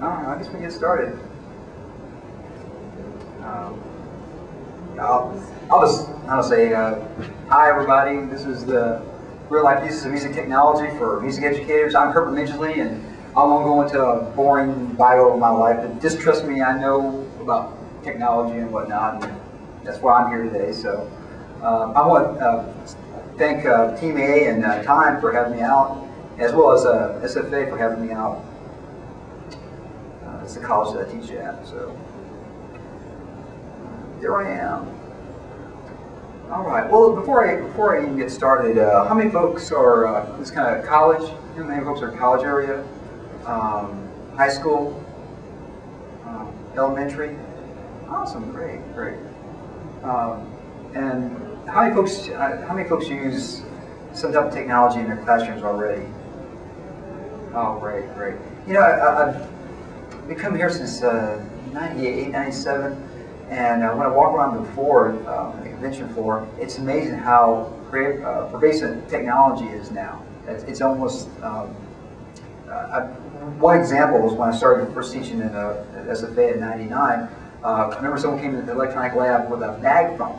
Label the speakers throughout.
Speaker 1: I guess we get started. I'll say hi everybody. This is the Real Life Uses of Music Technology for Music Educators. I'm Herbert Midgley, and I won't go into a boring bio of my life, but just trust me, I know about technology and whatnot, and that's why I'm here today. So I want to thank TMEA and Time for having me out, as well as SFA for having me out. It's the college that I teach at, so there I am. All right. Well, before I even get started, how many folks are this kind of college? How many folks are in college area? High school, elementary. Awesome, great. And how many folks use some type of technology in their classrooms already? Oh, great. You know, I've been coming here since 98, 97, and when I walk around the floor, the convention floor, it's amazing how pervasive technology is now. It's almost one example was when I started first teaching at SFA in '99. I remember someone came into the electronic lab with a mag phone.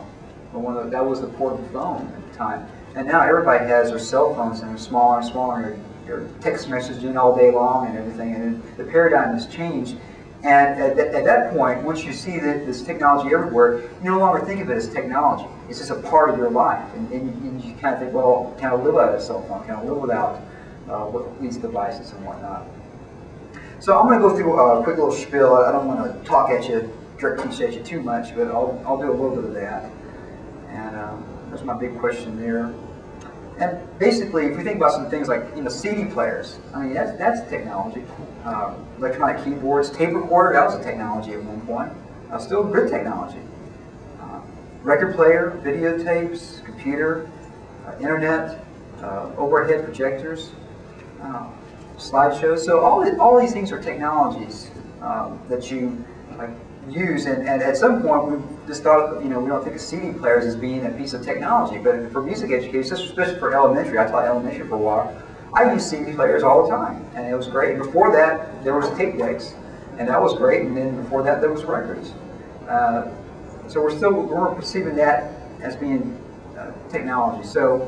Speaker 1: That was the portable phone at the time. And now everybody has their cell phones, and they're smaller and smaller. You're text messaging all day long and everything. And the paradigm has changed. And at that point, once you see this technology everywhere, you no longer think of it as technology. It's just a part of your life. And you kind of think, well, can I live without a cell phone? Can I live without these devices and whatnot? So I'm going to go through a quick little spiel. I don't want to talk at you, direct teach at you too much, but I'll do a little bit of that. And that's my big question there. And basically, if we think about some things like CD players, I mean that's technology. Electronic keyboards, tape recorder, that was a technology at one point. Still good technology. Record player, videotapes, computer, internet, overhead projectors, slideshows. So all these things are technologies that you use, and at some point we just thought, we don't think of CD players as being a piece of technology, but for music education, especially for elementary, I taught elementary for a while, I used CD players all the time, and it was great. Before that, there was tape decks, and that was great, and then before that, there was records. So we're perceiving that as being technology. So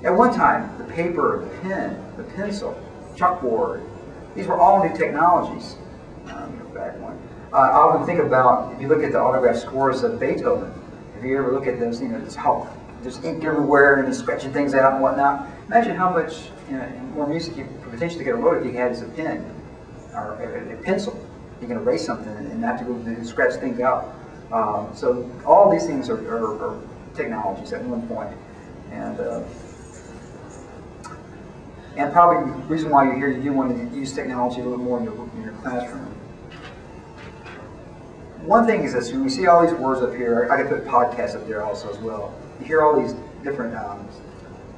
Speaker 1: at one time, the paper, the pen, the pencil, chalkboard, these were all new technologies. Go back one. I often think about, if you look at the autograph scores of Beethoven, if you ever look at those, it's how there's ink everywhere and he's scratching things out and whatnot. Imagine how much more music you could potentially get wrote if you had as a pen or a pencil. You can erase something and not have to go scratch things out. So all these things are technologies at one point. And probably the reason why you're here, you do want to use technology a little more in your classroom. One thing is this: when we see all these words up here, I could put podcasts up there also as well. You hear all these different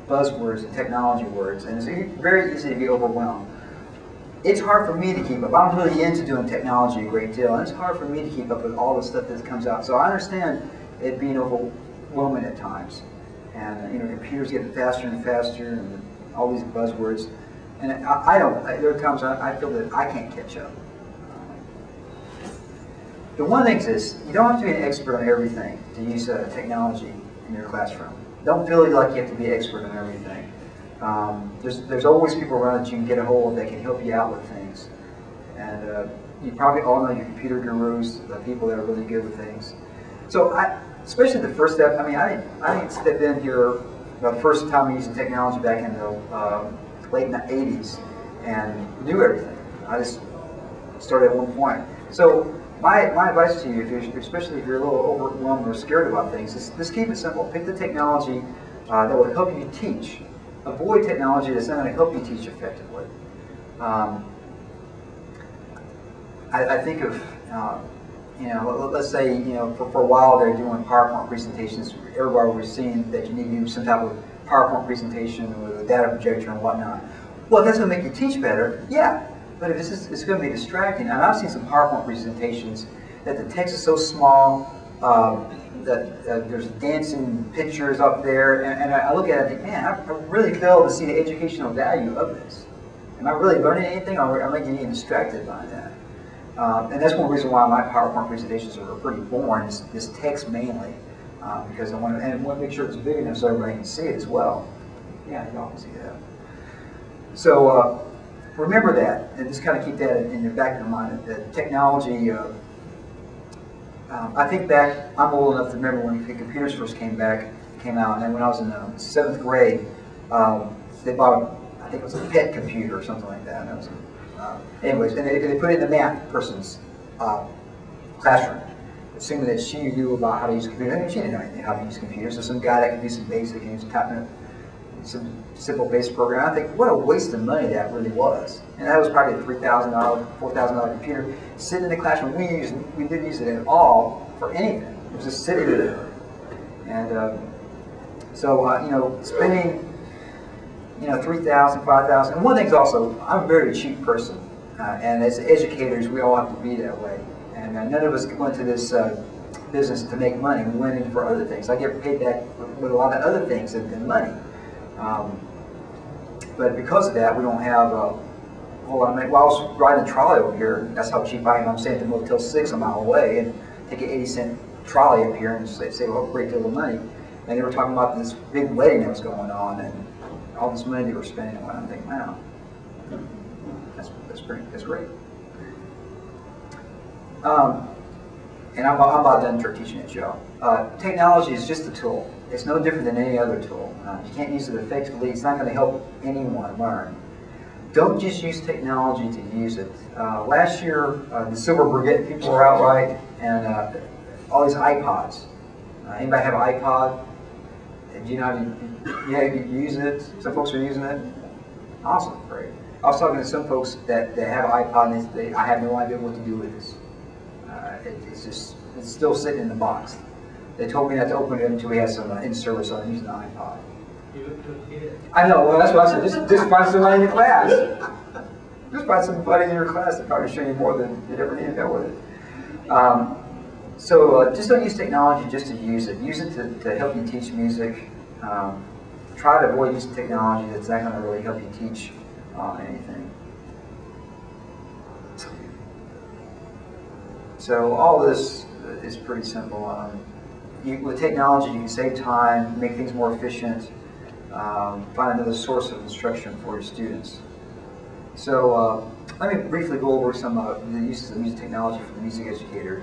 Speaker 1: buzzwords and technology words, and it's very easy to get overwhelmed. It's hard for me to keep up. I'm really into doing technology a great deal, and it's hard for me to keep up with all the stuff that comes out. So I understand it being overwhelming at times. And computers getting faster and faster, and all these buzzwords. And there are times I feel that I can't catch up. The one thing is, you don't have to be an expert on everything to use technology in your classroom. Don't feel like you have to be an expert on everything. There's always people around that you can get a hold of that can help you out with things. And you probably all know your computer gurus, the people that are really good with things. So especially the first step, I didn't step in here the first time using technology back in the late 80s and knew everything. I just started at one point. So my advice to you, especially if you're a little overwhelmed or scared about things, is just keep it simple. Pick the technology that will help you teach. Avoid technology that's not going to help you teach effectively. I think of, let's say, for a while they're doing PowerPoint presentations. Everywhere we're seeing that you need to do some type of PowerPoint presentation with a data projector and whatnot. Well, if that's going to make you teach better, yeah. But if it's going to be distracting, and I've seen some PowerPoint presentations that the text is so small that there's dancing pictures up there, and I look at it and think, man, I really fail to see the educational value of this. Am I really learning anything, or am I getting distracted by that? And that's one reason why my PowerPoint presentations are pretty boring, is text mainly, because I want to make sure it's big enough so everybody can see it as well. Yeah, y'all can see that. So remember that, and just kind of keep that in your back of your mind, that technology, I think back, I'm old enough to remember when the computers first came out, and then when I was in 7th grade, they bought, I think it was a PET computer or something like that. And it was, anyways, and they put it in the math person's classroom, assuming that she knew about how to use a computer. I mean, she didn't know anything how to use computers. So some guy that could do some basic, and he was typing some simple basic program. I think, what a waste of money that really was. And that was probably a $3,000, $4,000 computer sitting in the classroom. We didn't use it at all for anything. It was just sitting there. And you know, spending, you know, $3,000, $5,000. And one thing's also, I'm a very cheap person, and as educators, we all have to be that way. And none of us went to this business to make money. We went in for other things. I get paid back with a lot of other things than money. But because of that, we don't have a whole lot of money. Well, I was riding a trolley over here. That's how cheap I am. I'm staying at the Motel 6 a mile away, and take an 80-cent trolley up here and save a great deal of money. And they were talking about this big wedding that was going on, and all this money they were spending. And I'm thinking, wow, that's great. And I'm about done for teaching it, Joe. Technology is just a tool. It's no different than any other tool. You can't use it effectively. It's not going to help anyone learn. Don't just use technology to use it. Last year, the Silver Brigade people were out, right? And all these iPods. Anybody have an iPod? Do you know how you use it? Some folks are using it. Awesome, great. I was talking to some folks that have an iPod, and I have no idea what to do with this. It's still sitting in the box. They told me not to open it until we had some in-service on using the iPod. I know, well, that's what I said. Just find somebody in your class. Just find somebody in your class that probably show you more than you'd ever need to know with it. So just don't use technology just to use it. Use it to help you teach music. Try to avoid using technology that's not going to really help you teach anything. So all this is pretty simple. With technology, you can save time, make things more efficient, find another source of instruction for your students. So let me briefly go over some of the uses of music technology for the music educator.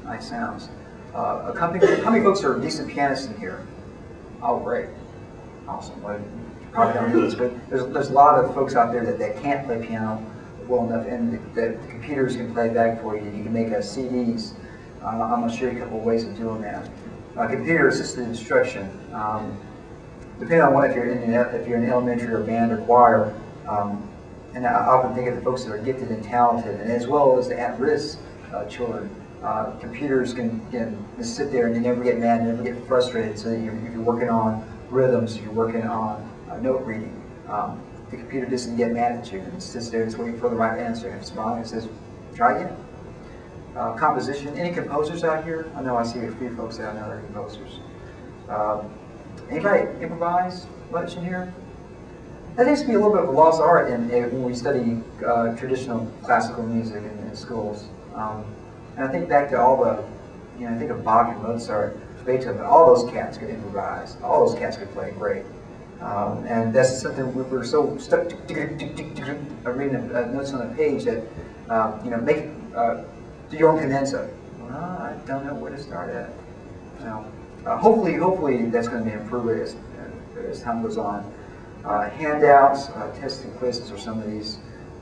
Speaker 1: Nice sounds. How many folks are decent pianists in here? Oh, great. Awesome. Well, you probably don't know this, but there's a lot of folks out there that can't play piano well enough, and the computers can play back for you. You can make CDs. I'm going to show you a couple of ways of doing that. Computer-assisted instruction. Depending on what, if you're in elementary or band or choir, and I often think of the folks that are gifted and talented, and as well as the at-risk children. Computers can just sit there and you never get mad, never get frustrated. So that you're working on rhythms, you're working on note reading. The computer doesn't get mad at you and sits there just waiting for the right answer and smiling and says, try again. Composition. Any composers out here? I know I see a few folks that I know are composers. Anybody improvise much in here? That seems to be a little bit of a lost art when we study traditional classical music in schools. And I think back to all the, I think of Bach and Mozart, Beethoven, all those cats could improvise. All those cats could play great. And that's something we're so stuck reading notes on a page that, do your own cadenza. I don't know where to start at. Hopefully that's going to be improved as time goes on. Handouts, tests and quizzes are some of these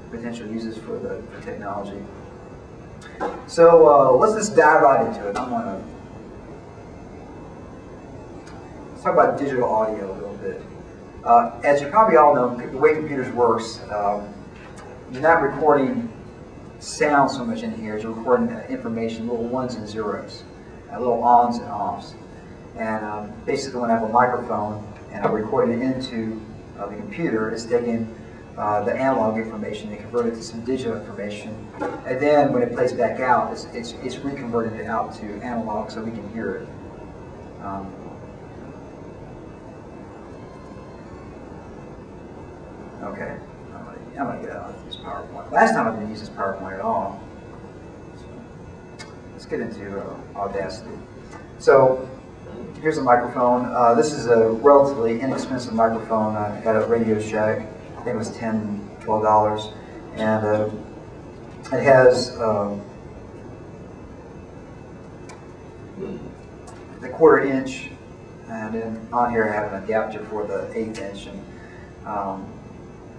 Speaker 1: potential uses for technology. So let's just dive right into it. Let's talk about digital audio a little bit. As you probably all know, the way computers works, you're not recording sound so much in here as you're recording information, little ones and zeros, little ons and offs. And basically when I have a microphone and I record it into the computer, it's taking the analog information and convert it to some digital information. And then when it plays back out, it's reconverting it out to analog so we can hear it. Okay. I'm going to get out of this PowerPoint. Last time I didn't use this PowerPoint at all. So let's get into Audacity. So here's a microphone. This is a relatively inexpensive microphone. I got at Radio Shack. I think it was $10, $12. And it has the 1/4 inch, and then on here I have an adapter for the 1/8 inch, and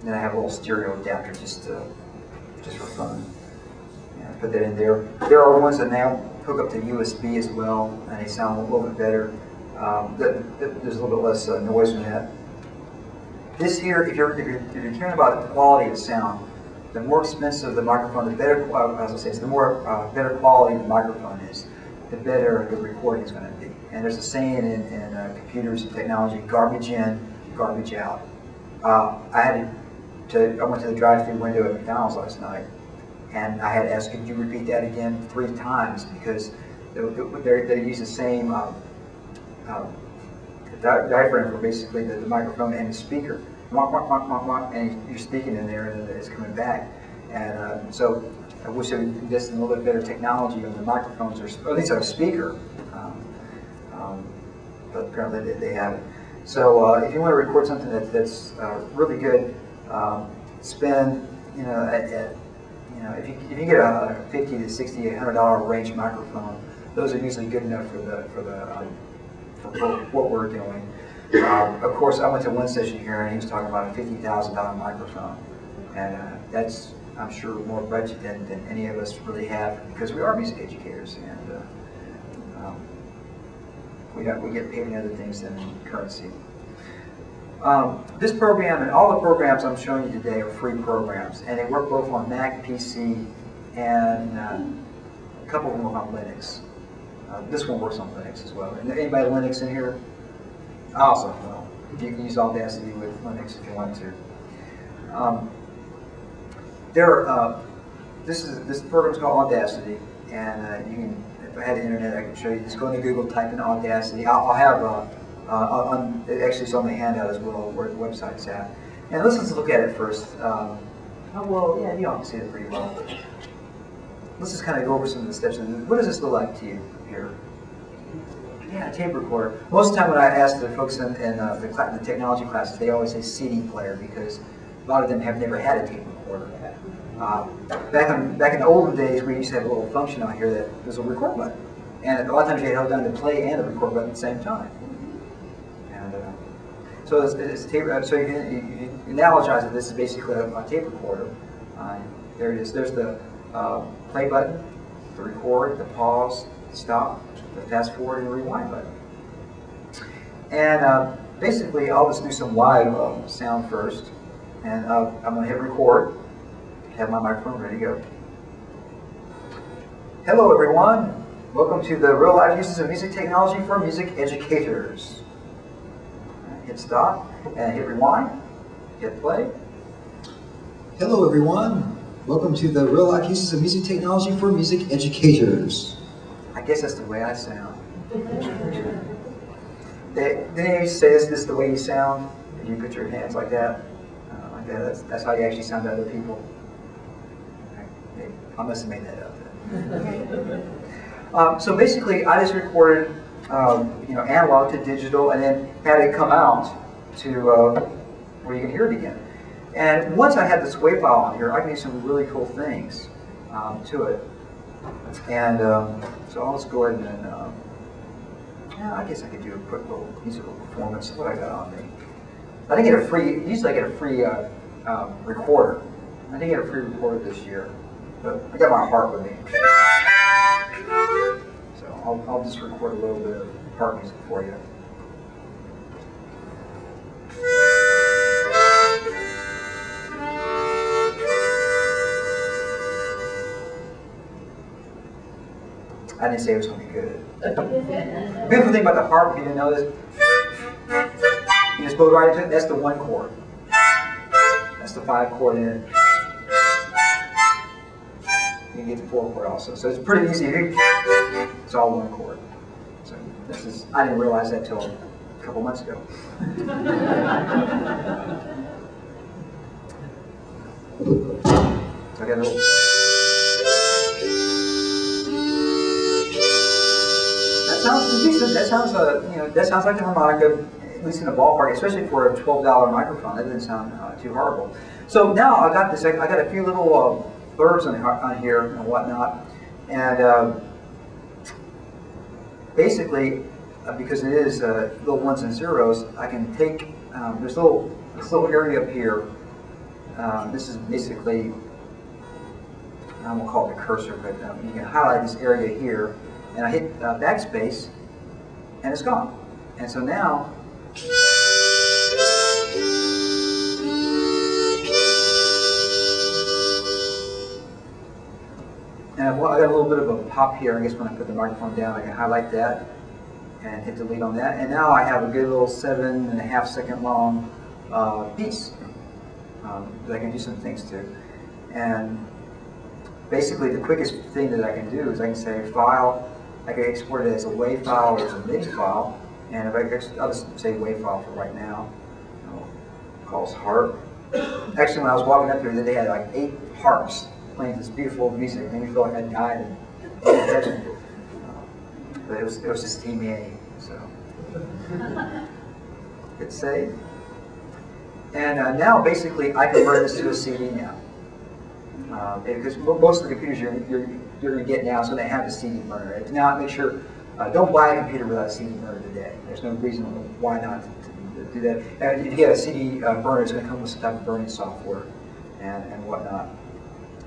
Speaker 1: then I have a little stereo adapter just for fun. Yeah, put that in there. There are ones that now hook up to USB as well, and they sound a little bit better. There's a little bit less noise in that. This here, if you're caring about the quality of sound, the more expensive the microphone, the better. As I say, it's the more better quality the microphone is, the better the recording is going to be. And there's a saying in computers and technology: garbage in, garbage out. I went to the drive-through window at McDonald's last night, and I had to ask, could you repeat that again 3 times, because they use the same diaphragm for basically the microphone and the speaker. And you're speaking in there, and it's coming back. And so I wish they would invest in a little bit better technology on the microphones, or at least our speaker. But apparently they haven't. So if you want to record something that's really good, spend if you get a $50 to $60, $100 range microphone, those are usually good enough for what we're doing. Of course, I went to one session here, and he was talking about a $50,000 microphone, and that's, I'm sure, more budget than any of us really have, because we are music educators, and we get paid in other things than currency. This program and all the programs I'm showing you today are free programs, and they work both on Mac, PC, and a couple of them work on Linux. This one works on Linux as well. And anybody Linux in here? Awesome. Well, you can use Audacity with Linux if you want to. This program is called Audacity, and you can. If I had the internet, I could show you. Just go into Google, type in Audacity. I'll have actually it's on the handout as well where the website's at. And let's look at it first. Well, yeah, you all can see it pretty well. Let's just kind of go over some of the steps. What does this look like to you here? Yeah, a tape recorder. Most of the time when I ask the folks in the technology classes, they always say CD player, because a lot of them have never had a tape recorder. Back in the olden days, we used to have a little function out here that was a record button. And a lot of times you held down the play and the record button at the same time. And so it's tape. So you can analogize that this is basically a tape recorder. There it is. There's the play button, the record, the pause, the stop, the fast forward, and the rewind button. And basically, I'll just do some live sound first. And I'm going to hit record, have my microphone ready to go. Hello, everyone. Welcome to the real life uses of music technology for music educators. Hit stop, and hit rewind, hit play.
Speaker 2: Hello, everyone. Welcome to the real life uses of music technology for music educators.
Speaker 1: I guess that's the way I sound. Didn't you say this is the way you sound? If you put your hands like that? That's how you actually sound to other people. I must have made that up. So basically, I just recorded, analog to digital, and then had it come out to where you can hear it again. And once I had this WAV file on here, I can do some really cool things to it. And so I'll just go ahead and, I guess I could do a quick little musical performance of what I got on me. I didn't get a free, usually I get a free recorder. I didn't get a free recorder this year, but I got my harp with me. So I'll just record a little bit of harp music for you. I didn't say it was going to be good. The beautiful thing about the harp, if you didn't know this, you just blow right into it. That's the 1 chord. That's the 5 chord in it. You can get the 4 chord also. So it's pretty easy. It's all 1 chord. So this is, I didn't realize that till a couple months ago. So I got a little. That sounds decent. That sounds, that sounds like a harmonica, at least in the ballpark, especially for a $12 microphone. That doesn't sound too horrible. So now I got this. I got a few little blurbs on here and whatnot, and basically, because it is little ones and zeros, I can take this little area up here. This is basically, I won't call it the cursor, but you can highlight this area here, and I hit backspace, and it's gone. And so now, and I got a little bit of a pop here. I guess when I put the microphone down, I can highlight that and hit delete on that. And now I have a good little 7.5 second long piece that I can do some things to. And basically, the quickest thing that I can do is I can say file. I can export it as a WAV file or as a MIDI file. And if I'll just say WAV file for right now. Calls harp. Actually, when I was walking up here, they had like 8 harps playing this beautiful music. It made me feel like I died in heaven. But it was just TMEA, so hit save. And now basically I convert this to a CD now. Because most of the computers you're going to get now, so they have a CD burner. Now make sure, don't buy a computer without a CD burner today. There's no reason why not to do that. And if you get a CD burner, it's going to come with some type of burning software and whatnot.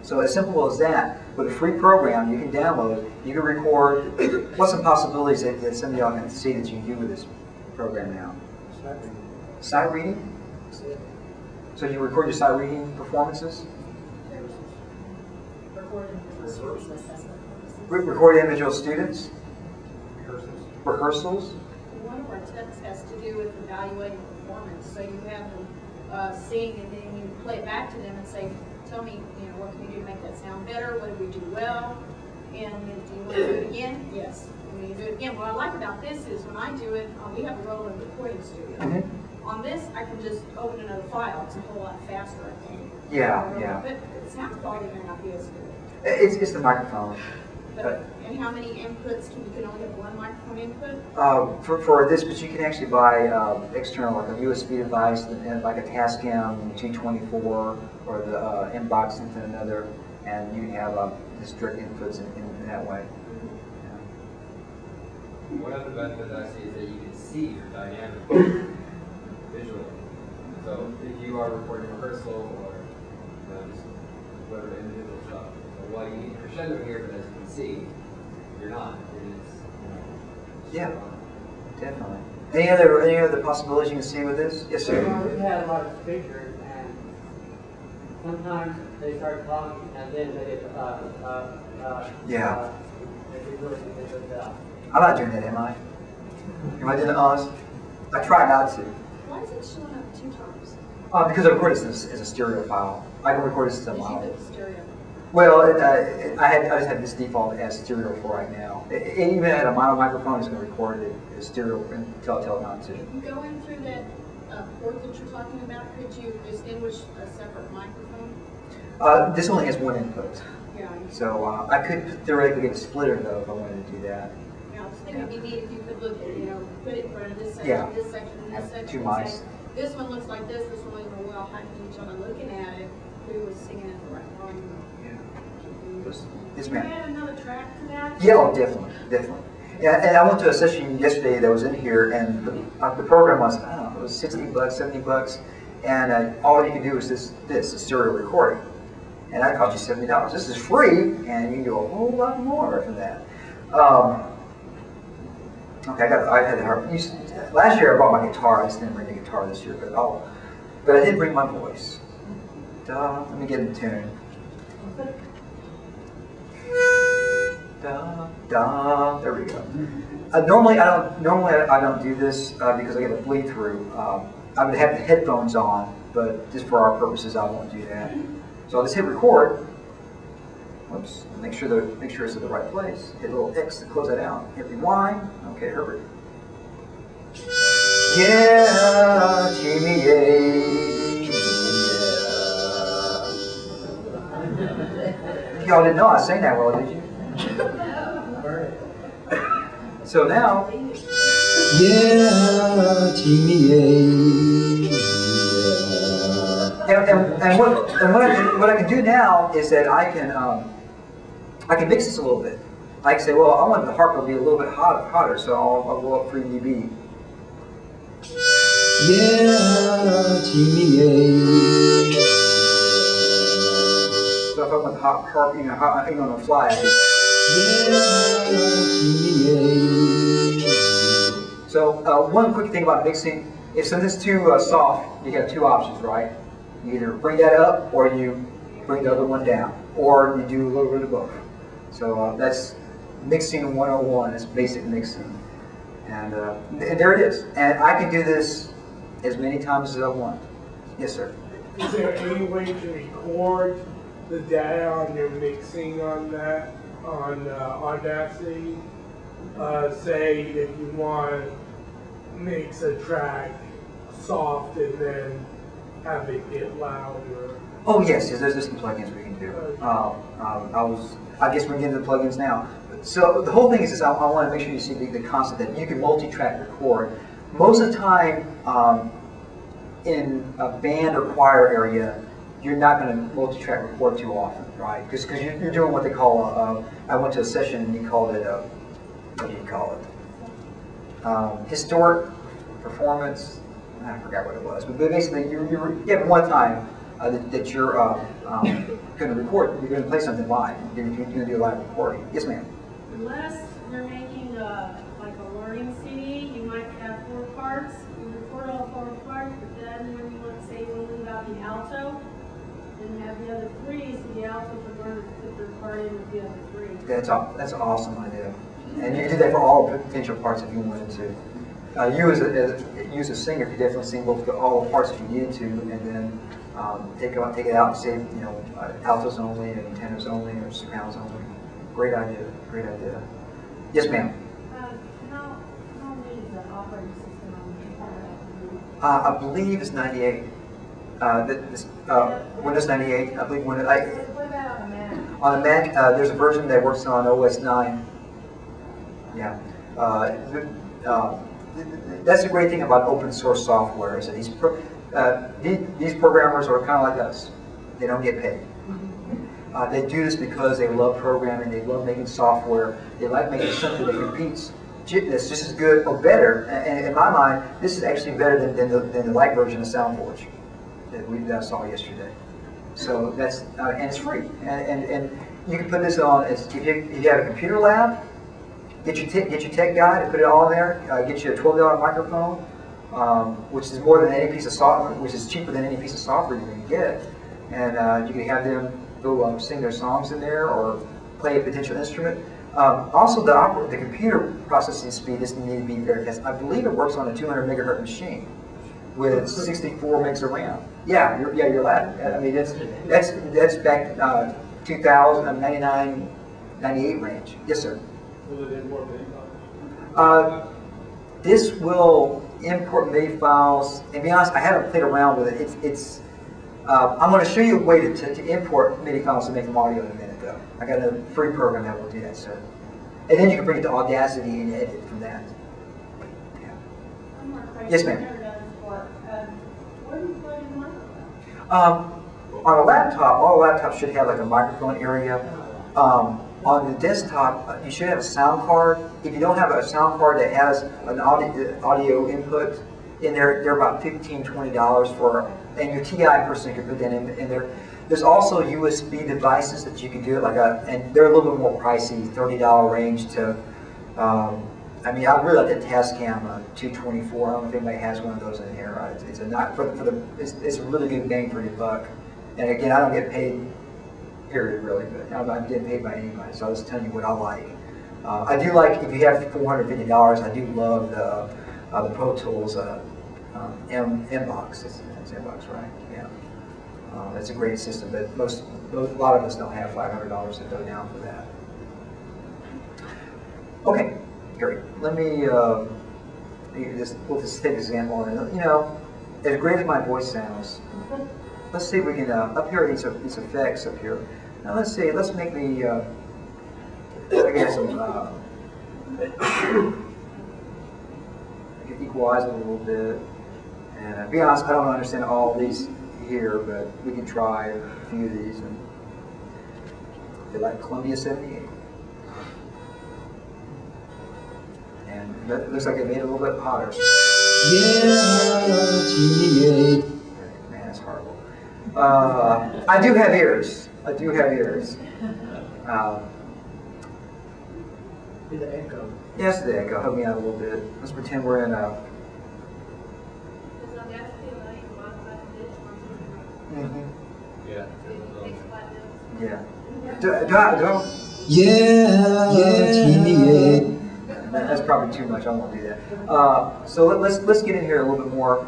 Speaker 1: So as simple as that, with a free program you can download, you can record. What's some possibilities that some of y'all can see that you can do with this program now? Sight reading? So you record your sight reading performances? Record individual students? Rehearsals?
Speaker 3: One of our tests has to do with evaluating performance. So you have them sing, and then you play it back to them and say, tell me, what can you do to make that sound better? What did we do well? And do you want to do it again? Yes. When you do it again, what I like about this is when I do it, we have a rolling recording studio. On this, I can just open another file. It's a whole lot faster, I think.
Speaker 1: Yeah.
Speaker 3: But the sound quality may not be as good.
Speaker 1: It's the microphone.
Speaker 3: And how many inputs you can only have one microphone input?
Speaker 1: For this, but you can actually buy external, like a USB device, and like a Tascam G24 or the inbox into another, and you can have just direct inputs in that way.
Speaker 4: One other benefit that I see is that you can see your dynamic visually. So if you are recording rehearsal or just whatever individual stuff, so while you need crescendo here, but as you can see, you're not. It is.
Speaker 1: Yeah, definitely. Any other possibilities you can see with this? Yes, sir.
Speaker 5: We've had a lot of speakers, and sometimes they start talking, and then they get
Speaker 1: yeah.
Speaker 5: They really get
Speaker 1: I'm not doing that, am I? Am I doing Oz? I try not to.
Speaker 3: Why is it showing up 2 times?
Speaker 1: Because I record this as a stereo file. I can record this as a mono.
Speaker 3: You see the stereo.
Speaker 1: Well, I just have this default as stereo for right now. Even at a mono microphone, it's going to record it as stereo until I tell it not to.
Speaker 3: Going through that port that you're talking about, could you distinguish a separate microphone?
Speaker 1: This only has one input.
Speaker 3: Yeah.
Speaker 1: So I could theoretically get a splitter, though, if I wanted to do that.
Speaker 3: Yeah, I was thinking it'd be neat if you could look at, put it in front of this section,
Speaker 1: Yeah.
Speaker 3: this section, and this
Speaker 1: Have
Speaker 3: section.
Speaker 1: 2
Speaker 3: and
Speaker 1: mics.
Speaker 3: say, this one looks like this one looks like well. How can you tell by looking at it who was singing at the right volume?
Speaker 1: Yes,
Speaker 3: Can you
Speaker 1: ma'am.
Speaker 3: add another track to that?
Speaker 1: Yeah, oh, definitely. Yeah, and I went to a session yesterday that was in here, and the program was, I don't know, it was $60, $70, and all you can do is this a stereo recording. And that cost you $70. This is free, and you can do a whole lot more than that. Okay, I had last year I brought my guitar. I just didn't bring the guitar this year, but I did bring my voice. Let me get in tune. There we go. Normally I don't do this because I get a bleed through. I would have the headphones on, but just for our purposes, I won't do that. So I'll just hit record. Whoops. Make sure it's at the right place. Hit a little X to close that out. Hit rewind. Okay, Herbert. Yeah, TMEA. Yeah. Y'all didn't know I sang that well, did you? So now,
Speaker 2: Yeah, TMEA.
Speaker 1: and what I can do now is that I can mix this a little bit. I can say, well, I want the harp to be a little bit hotter, so I'll go up 3 dB.
Speaker 2: Yeah, TMEA.
Speaker 1: So if I want the harp even on the fly, I can. So one quick thing about mixing, if something's too soft, you have 2 options, right? You either bring that up or you bring the other one down, or you do a little bit of both. So that's mixing 101, it's basic mixing. And there it is. And I can do this as many times as I want. Yes, sir.
Speaker 6: Is there any way to record the data on your mixing on that, on Audacity? Say if you want to mix a track soft and then have it get louder.
Speaker 1: Oh yes, there's some plugins we can do. I guess we're getting to the plugins now. So the whole thing is I want to make sure you see the concept that you can multi-track record. Most of the time, in a band or choir area, you're not going to multi-track record too often, right? Because you're doing what they call I went to a session and he called it what do you call it? Historic performance. I forgot what it was, but basically you have one time that you're going to record. You're going to play something live. You're going to do a live recording. Yes, ma'am.
Speaker 7: Unless you're making like a learning CD, you might have 4 parts. You record all 4 parts, but then when you want to say you want to leave out the alto, and have the other 3, so the alto could learn to put their part in with the other 3.
Speaker 1: That's an awesome idea, and you can do that for all potential parts if you wanted to. You as a singer could definitely sing all the parts if you needed to, and then take it out and say altos only and tenors only or sopranos only. Great idea. Great idea. Yes, ma'am.
Speaker 7: How new is the operating system on the computer?
Speaker 1: I believe it's 98. Windows 98. I believe Windows.
Speaker 7: What about on a Mac?
Speaker 1: On a Mac, there's a version that works on OS 9. Yeah. That's the great thing about open source software is that these programmers are kind of like us. They don't get paid. They do this because they love programming, they love making software, they like making something that competes that's just as good or better. And in my mind, this is actually better than the light version of SoundForge that I saw yesterday. So that's and it's free. And you can put this on if you have a computer lab. Get your tech guy to put it all in there. Get you a $12 microphone, which is more than any piece of software, which is cheaper than any piece of software you can get. And you can have them go sing their songs in there or play a potential instrument. Also, the computer processing speed doesn't need to be very fast. I believe it works on a 200 megahertz machine with 64 megs of RAM. Yeah, you're laughing. I mean, that's back 2000, 99, 98 range. Yes, sir.
Speaker 6: Will it import MIDI files?
Speaker 1: This will import MIDI files. And to be honest, I haven't played around with it. I'm going to show you a way to import MIDI files and make them audio in a minute, though. I got a free program that will do that, sir. And then you can bring it to Audacity and edit from that. Yeah.
Speaker 7: One more question.
Speaker 1: Yes, ma'am.
Speaker 7: I've never done this before. Where do you plug in the microphone?
Speaker 1: On a laptop, all laptops should have like a microphone area. On the desktop, you should have a sound card. If you don't have a sound card that has an audio input in there, they're about $15, $20 for, and your TI person can put that in there. There's also USB devices that you can do it and they're a little bit more pricey, $30 range to. I mean, I really like the Tascam 224. I don't know if anybody has one of those in here. It's a really good bang for your buck. And again, I don't get paid. Period, really, but I'm not getting paid by anybody, so I was telling you what I like. I do like, if you have $450, I do love the Pro Tools M-Box. It's M-Box, right? Yeah. That's a great system, but a lot of us don't have $500 to go down for that. Okay, great. Let me we'll just take an example. And as great as my voice sounds, let's see if we can, up here are these effects up here. Now let's see, let's make the, I guess some, equalize it a little bit. And to be honest, I don't understand all of these here, but we can try a few of these. And they like Columbia 78. And it looks like it made it a little bit hotter.
Speaker 2: Yeah, TMEA.
Speaker 1: Man, that's horrible. I do have ears. I do have ears.
Speaker 5: Do the echo.
Speaker 1: Yes, the echo. Help me out a little bit. Let's pretend we're in a.
Speaker 7: Does Audacity allow you to modify the pitch once
Speaker 4: Yeah.
Speaker 7: you fix flat notes?
Speaker 1: Yeah. Do,
Speaker 2: Yeah, TMEA.
Speaker 1: That's probably too much. I won't do that. So let's get in here a little bit more.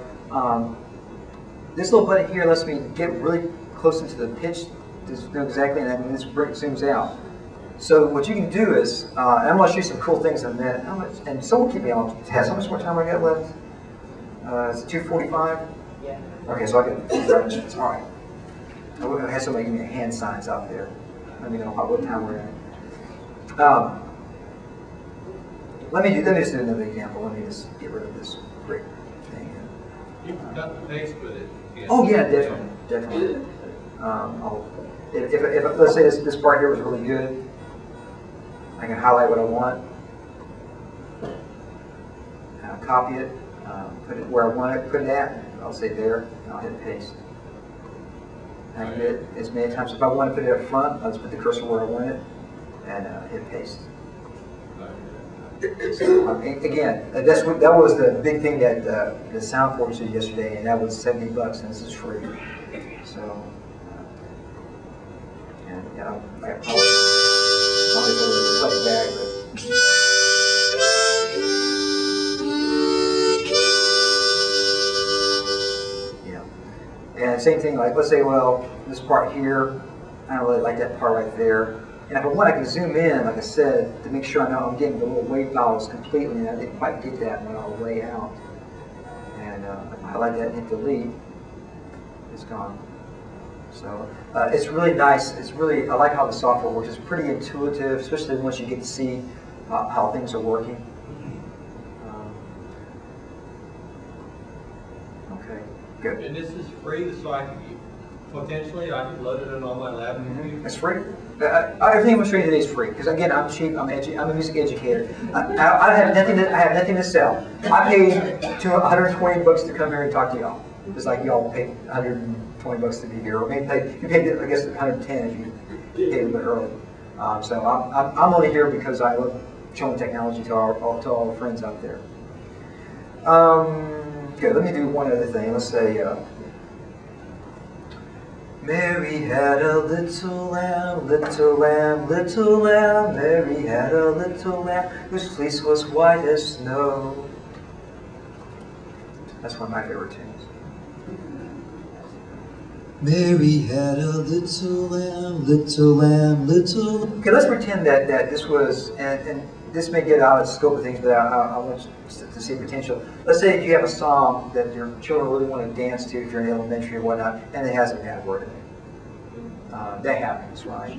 Speaker 1: This little button here lets me get really close into the pitch to know exactly, and then this zooms out. So what you can do is, and I'm going to show you some cool things in a minute. How much? And someone keep me on task. How much more time I got left? Is it 2:45?
Speaker 5: Yeah.
Speaker 1: Okay, so I can. All right. I had somebody give me hand signs out there. Let me know what time we're in. Let me just do another example. Let me just get rid of this brick thing.
Speaker 8: You can cut the paste with it.
Speaker 1: Oh yeah, definitely. If let's say this part here was really good, I can highlight what I want, copy it, put it where I want it, put it at. I'll say there, and I'll hit paste. And I can do it as many times. If I want to put it up front, I'll just put the cursor where I want it, and hit paste. So, again, that was the big thing that the Soundforge did yesterday, and that was $70, and this is free. So, and yeah, I probably play it back, but. Yeah. And same thing, like let's say, well, this part here, I don't really like that part right there. And if I want, I can zoom in, like I said, to make sure I know I'm getting the little wave files completely, and I didn't quite get that when I was way out. And if I highlight that and hit delete, it's gone. So it's really nice. It's really, I like how the software works. It's pretty intuitive, especially once you get to see how things are working. Okay, good.
Speaker 8: And this is free, so I can potentially I can load it in on my lab computer.
Speaker 1: It's free. Everything I'm showing you today is free because again, I'm cheap. I'm a music educator. I have nothing to sell. I paid $120 to come here and talk to y'all. Just like y'all paid $120 to be here, or maybe you paid I guess $110 if you paid a bit early. So I'm only here because I love showing technology to all our friends out there. Good. Let me do one other thing. Let's say. Mary had a little lamb, little lamb, little lamb. Mary had a little lamb whose fleece was white as snow. That's one of my favorite tunes.
Speaker 2: Mary had a little lamb, little lamb, little.
Speaker 1: Okay, let's pretend that this was, and this may get out of the scope of things, but I want to see potential. Let's say if you have a song that your children really want to dance to if you're in elementary or whatnot, and it has a bad word in it. That happens, right?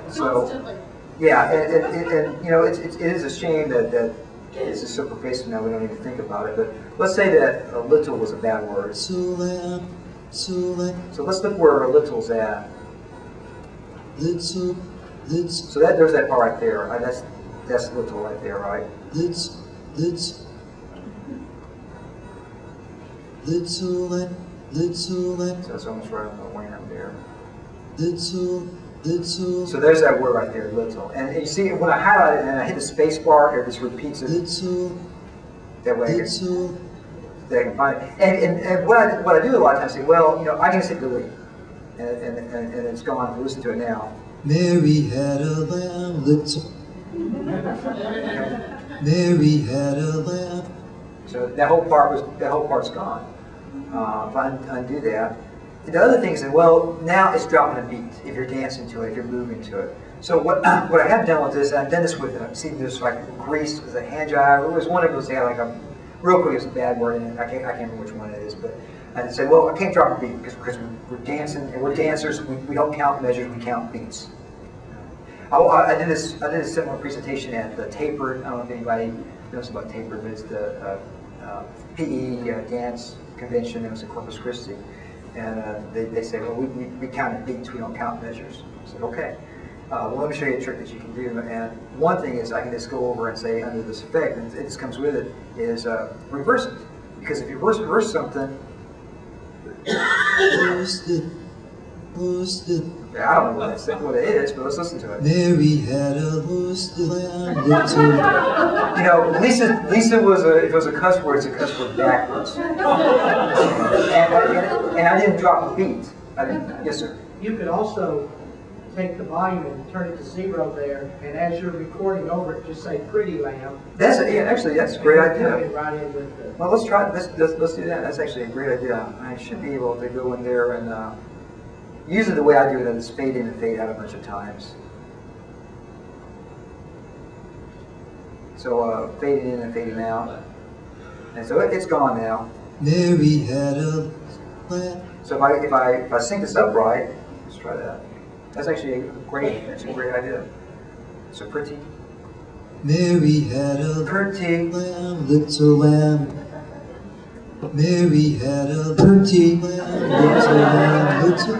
Speaker 1: So,
Speaker 3: Constantly.
Speaker 1: yeah, and you know, it is a shame that this is so pervasive now we don't even think about it. But let's say that a little was a bad word. So let's look where a little's at. So there's that part right there. That's little right there, right? So it's almost right on the wham there. So there's that word right there, little. And you see, when I highlight it and I hit the space bar, it just repeats it. That way I can find it. And what I do a lot of times, I say, well, you know, I can just hit delete. And it's gone. Listen to it now.
Speaker 2: Mary had a lamb, little. Mary had a lamb.
Speaker 1: So that whole part's gone. If I undo that. The other thing is that, well, now it's dropping a beat if you're dancing to it, if you're moving to it. So what I have done with this, I've done this with, see, there's like grease as a hand job. It was one of those, like a real quick, it's a bad word, and I can't remember which one it is, but And say, well, I can't drop a beat because we're dancing and we're dancers. We don't count measures, we count beats. I did a similar presentation at the Taper. I don't know if anybody knows about Taper, but it's the PE dance convention. It was in Corpus Christi, and they say, well, we count beats, we don't count measures. I said, okay. Well, let me show you a trick that you can do. And one thing is I can just go over and say under this effect, and it just comes with it, is reverse it. Because if you reverse something, I don't know what it is, but let's listen to it.
Speaker 2: Mary had a roasted lamb.
Speaker 1: You know, Lisa was if it was a cuss word, it's a cuss word backwards. And I didn't drop a beat. I didn't. Yes, sir.
Speaker 9: You could also take the volume and turn it to 0 there, and as you're recording over it, just say "pretty lamb."
Speaker 1: That's actually that's a great idea.
Speaker 9: Put it right in with the.
Speaker 1: Well, let's try. Let's do that. That's actually a great idea. I should be able to go in there and usually the way I do it is fade in and fade out a bunch of times. So fading in and fading out, and so it's gone now.
Speaker 2: Mary had a lamb.
Speaker 1: So if I sync this up right, let's try that. That's actually a great idea. So pretty.
Speaker 2: Mary had a
Speaker 1: Pretty.
Speaker 2: lamb, little lamb. Mary had a pretty lamb, little lamb, little.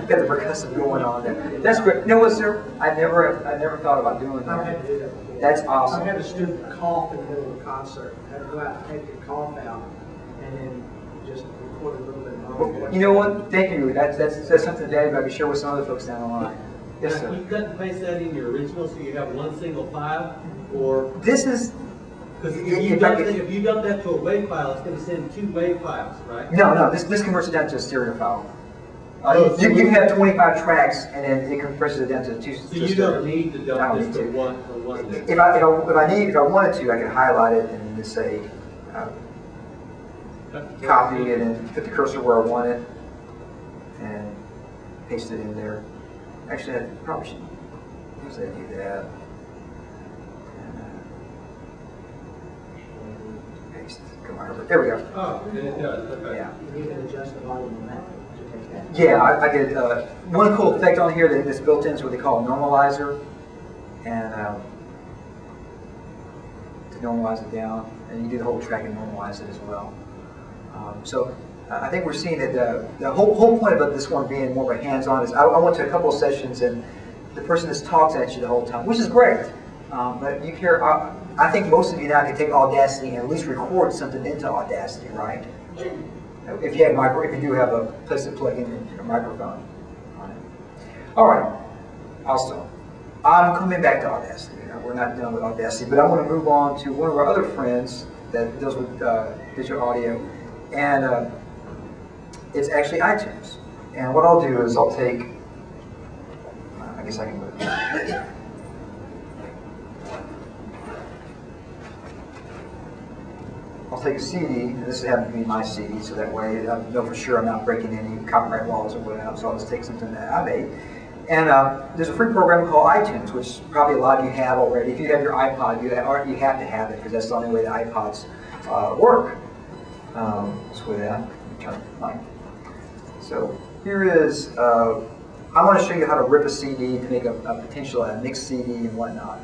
Speaker 1: Got the percussive going on there. That's great. You know what, sir? I never thought about doing
Speaker 9: I've had
Speaker 1: that.
Speaker 9: to do that before.
Speaker 1: That's awesome.
Speaker 9: I've had a student cough in the middle of a concert. I had to go out and take the cough out, and then just record a little bit of
Speaker 1: You know what? Thank you. That's something that I can share with some other folks down the line. Yes,
Speaker 8: Now,
Speaker 1: sir.
Speaker 8: you cut and paste that in your original, so you have one single file, or
Speaker 1: This is
Speaker 8: because if
Speaker 1: Yeah,
Speaker 8: you
Speaker 1: if
Speaker 8: dump that to a WAV file, it's going to send 2 WAV files, right?
Speaker 1: no. This converts it down to a stereo file.
Speaker 8: Oh,
Speaker 1: You can have 25 tracks, and then it compresses it down to 2.
Speaker 8: So you don't need to
Speaker 1: I don't
Speaker 8: dump this
Speaker 1: need
Speaker 8: to
Speaker 1: to.
Speaker 8: one disk.
Speaker 1: If I wanted to, I could highlight it and just say, copy it and put the cursor where I want it, and paste it in there. Actually, I probably should. Usually I do that. And, paste. Come on, Herbert. There we go.
Speaker 8: Oh, then it does. Okay.
Speaker 1: Yeah.
Speaker 9: You can adjust the volume on that to take that.
Speaker 1: Yeah, I did. One cool effect on here that's built in is what they call a normalizer, and to normalize it down, and you do the whole track and normalize it as well. So I think we're seeing that the whole point about this one being more of a hands-on is I went to a couple of sessions and the person just talks at you the whole time, which is great. But you hear, I think most of you now can take Audacity and at least record something into Audacity, right? If you do have a place to plug in your microphone on it. All right, also, I'm coming back to Audacity. We're not done with Audacity, but I want to move on to one of our other friends that deals with digital audio, and it's actually iTunes. And what I'll do is I'll take, I guess I can move it. I'll take a CD, and this happens to be my CD, so that way I know for sure I'm not breaking any copyright laws or whatever, so I'll just take something that I made. And there's a free program called iTunes, which probably a lot of you have already. If you have your iPod, you have to have it, because that's the only way the iPods work. So with that, turn mine. So here is, I want to show you how to rip a CD to make a potential mixed CD and whatnot.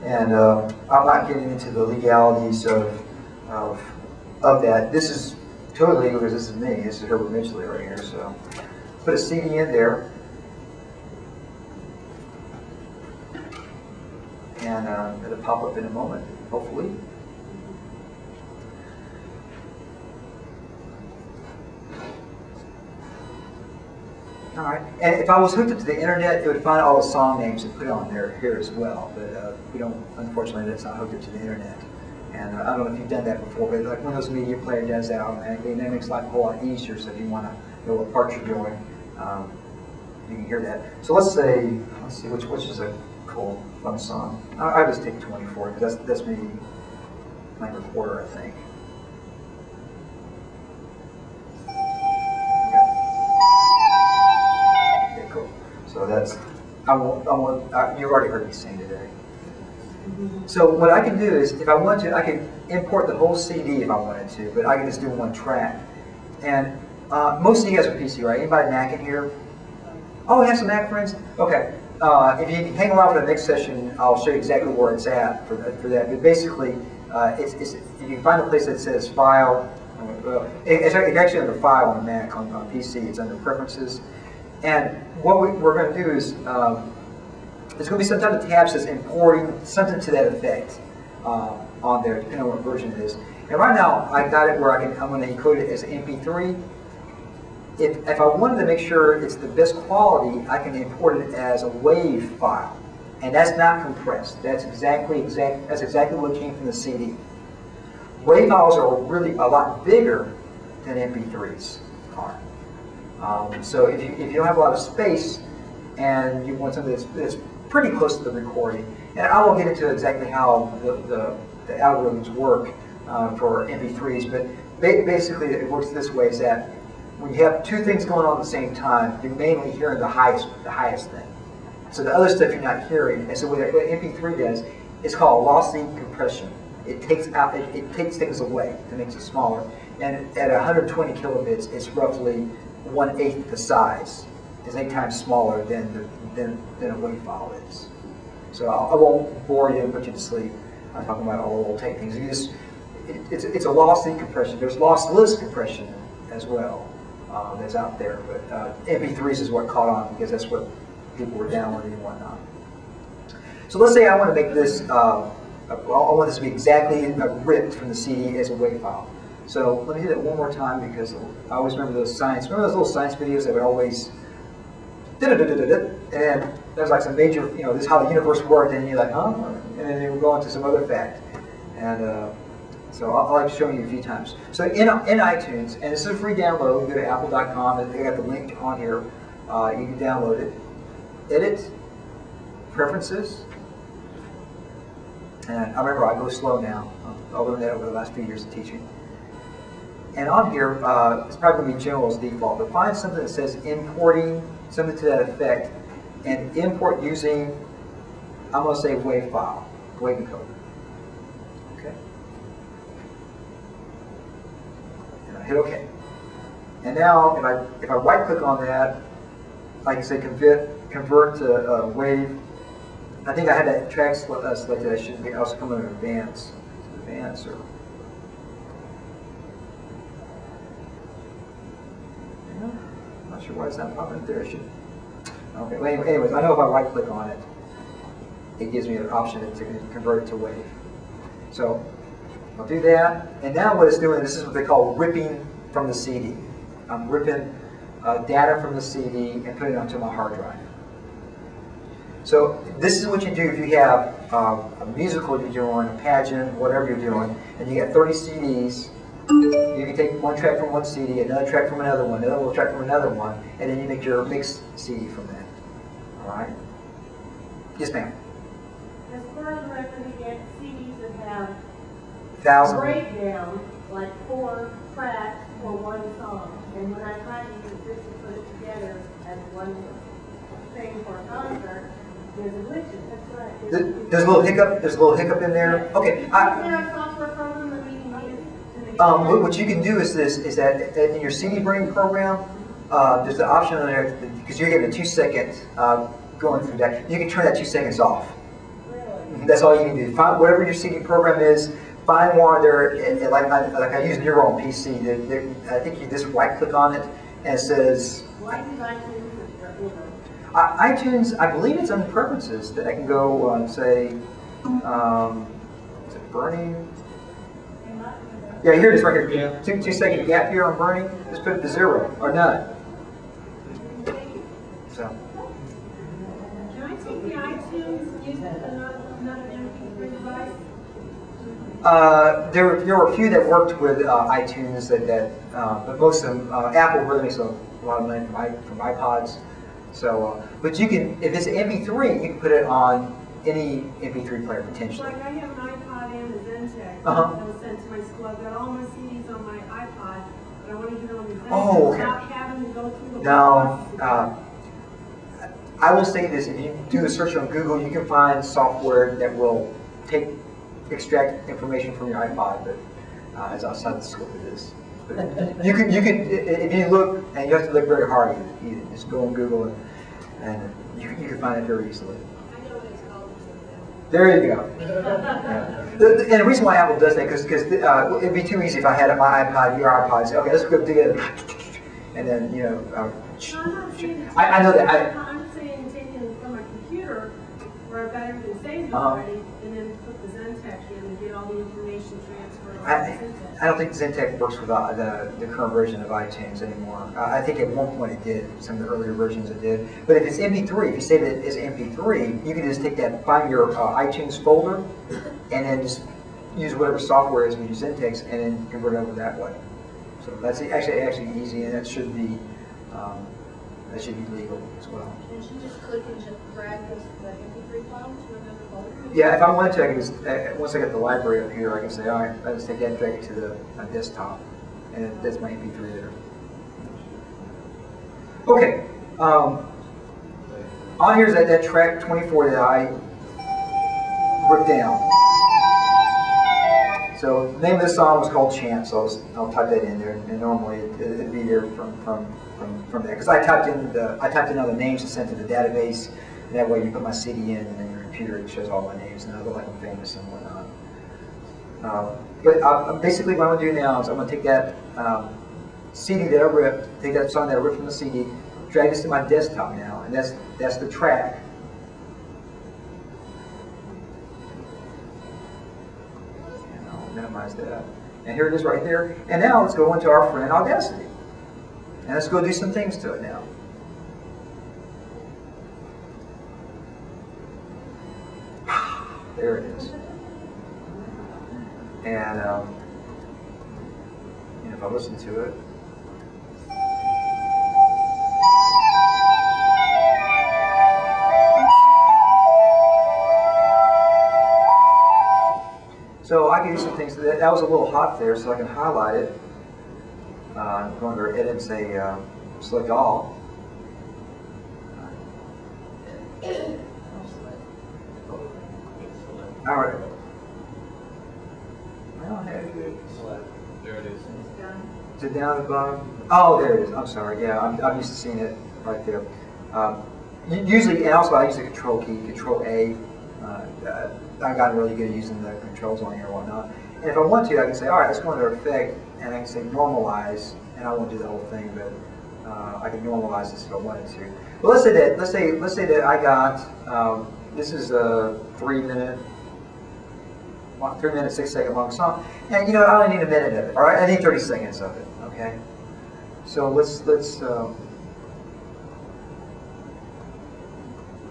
Speaker 1: And I'm not getting into the legalities of that. This is totally legal because this is me. This is Herbert Midgley right here. So put a CD in there, and it'll pop up in a moment, hopefully. All right, and if I was hooked up to the internet, it would find all the song names and put it on there here as well. But we don't, unfortunately, that's not hooked up to the internet. And I don't know if you've done that before, but like Windows Media Player does that automatically, and that makes life a whole lot easier. So if you want to know what parts you're doing, you can hear that. So let's see which is a cool, fun song. I'll just take 24 because that's maybe my recorder, I think. Okay, cool. So that's you've already heard me sing today. So what I can do is, if I want to, I can import the whole CD if I wanted to, but I can just do one track. And most of you guys are PC, right? Anybody Mac in here? Oh, we have some Mac friends? Okay. If you hang around for the next session, I'll show you exactly where it's at for that. But basically, if you find a place that says File, it's actually under File on Mac. On PC, it's under Preferences. And what we're going to do is, there's going to be some type of tab that says Importing, something to that effect on there, depending on what version it is. And right now, I got it where I'm going to encode it as MP3. If I wanted to make sure it's the best quality, I can import it as a WAV file, and that's not compressed. That's exactly what came from the CD. WAV files are really a lot bigger than MP3s are. So if you don't have a lot of space and you want something that's pretty close to the recording, and I won't get into exactly how the algorithms work for MP3s, but basically it works this way: is that when you have two things going on at the same time, you're mainly hearing the highest thing. So the other stuff you're not hearing. And so what MP3 does, it's called lossy compression. It takes things away to make it smaller. And at 120 kilobits, it's roughly 1/8 the size. It's 8 times smaller than a WAV file is. So I won't bore you and put you to sleep. I'm talking about all the little tech things. It's a lossy compression. There's lossless compression as well. That's out there, but MP3s is what caught on because that's what people were downloading and whatnot. So let's say I want to make this, I want this to be exactly ripped from the CD as a WAV file. So let me do that one more time because I always remember those little science videos that would always, and there's like some major, this is how the universe worked, and you're like, huh? And then they would go on to some other fact. And so I'll like to show you a few times. So in iTunes, and this is a free download, you go to apple.com, and they got the link on here. You can download it. Edit, Preferences, and I remember I go slow now. I'll learn that over the last few years of teaching. And on here, it's probably going to be general as default, but find something that says importing, something to that effect, and import using, I'm going to say WAV file, WAV encoder. Okay. And I hit OK. And now, if I right-click on that, I can say convert to WAV. I think I had that track selected. I should also come under Advanced. Advanced or. I'm not sure why it's not popping up there. I should. Okay. Well, anyways, I know if I right-click on it, it gives me an option to convert it to WAV. So I'll do that. And now what it's doing, this is what they call ripping from the CD. I'm ripping data from the CD and putting it onto my hard drive. So this is what you do if you have a musical you're doing, a pageant, whatever you're doing, and you got 30 CDs. You can take one track from one CD, another track from another one, another track from another one, and then you make your mixed CD from that. All right? Yes, ma'am.
Speaker 7: As far as I can get CDs that have
Speaker 1: 1,000.
Speaker 7: breakdown, like 4 tracks for one song, and when I try to use this to put it together as one thing for a concert, there's a glitch. That's right.
Speaker 1: There's a little hiccup. There's a little hiccup in there. Okay.
Speaker 7: Is there a software program that we can use to make
Speaker 1: What you can do is this: is that in your CD bring program, there's the option on there because you're getting a 2-second going through that. You can turn that 2 seconds off.
Speaker 7: Really?
Speaker 1: That's all you need to do. Find whatever your CD program is. Find one there, and like I use Neuro on PC. I think you just right-click on it, and it says.
Speaker 7: Why did I choose it?
Speaker 1: iTunes, I believe it's under Preferences that I can go and say, is it burning? Yeah, here it is right here.
Speaker 8: Yeah.
Speaker 1: 2 second gap here on burning. Just put it to 0 or none. So.
Speaker 7: Can I take the iTunes, use it as another MP3 device?
Speaker 1: There were a few that worked with iTunes but most of them, Apple really makes a lot of money from iPods. So, but you can, if it's an MP3, you can put it on any MP3 player potentially.
Speaker 7: Like I have an iPod and a Zentek that was sent to my school. I've got all my CDs on my iPod, but I want to get it on the Zentek without having to go through the
Speaker 1: Now, I will say this: if you do a search on Google, you can find software that will extract information from your iPod, but it's outside the scope of this. You can, if you look, and you have to look very hard, you just go on Google and you can find it very easily.
Speaker 3: I know what it's called.
Speaker 1: There you go. Yeah. And the reason why Apple does that, because it'd be too easy if I had my iPod, your iPod, say, okay, let's go together, and then, you know,
Speaker 7: No, I'm not saying
Speaker 1: I know that.
Speaker 7: I'm saying taking it from my computer where I've got everything saved
Speaker 1: Uh-huh.
Speaker 7: already, and then put the Zentek in and get all the information transferred.
Speaker 1: I don't think Zentek works with the current version of iTunes anymore. I think at one point it did, some of the earlier versions it did. But if it's MP3, if you save it as MP3, you can just take that, find your iTunes folder, and then just use whatever software is with your Zentex, and then convert it over that way. So that's actually easy, and that should be legal as well.
Speaker 3: Can't you just click and just drag the MP3 file to another folder?
Speaker 1: Yeah, if I wanted to, I can just, once I get the library up here, I can say, all right, I'll just take that and drag it to my desktop, and that's my MP3 there. Okay, on here is that track 24 that I wrote down. So the name of this song was called Chant, so I'll type that in there, and normally it'd be there from there, because I typed in all the names to send to the database, and that way you put my CD in, and then your computer it shows all my names, and I look like I'm famous and whatnot. But basically what I'm going to do now is I'm going to take that CD that I ripped, take that song that I ripped from the CD, drag this to my desktop now, and that's the track. And I'll minimize that. And here it is right there. And now let's go into our friend Audacity. And let's go do some things to it now. There it is. And if I listen to it, so I can do some things. That was a little hot there, so I can highlight it. I'm going to edit and say select all. All right. Well, hey.
Speaker 8: There it is.
Speaker 1: Is it down at the bottom? Oh, there it is. I'm sorry. Yeah, I'm used to seeing it right there. Usually, and also I use the Control key, Control A. I've gotten really good at using the controls on here and whatnot. And if I want to, I can say, all right, let's go into Effect, and I can say Normalize, and I won't do the whole thing, but I can normalize this if I wanted to. But let's say that I got this is a 3 minute, 6 second long song, and you know I only need a minute of it. All right, I need 30 seconds of it. Okay, so let's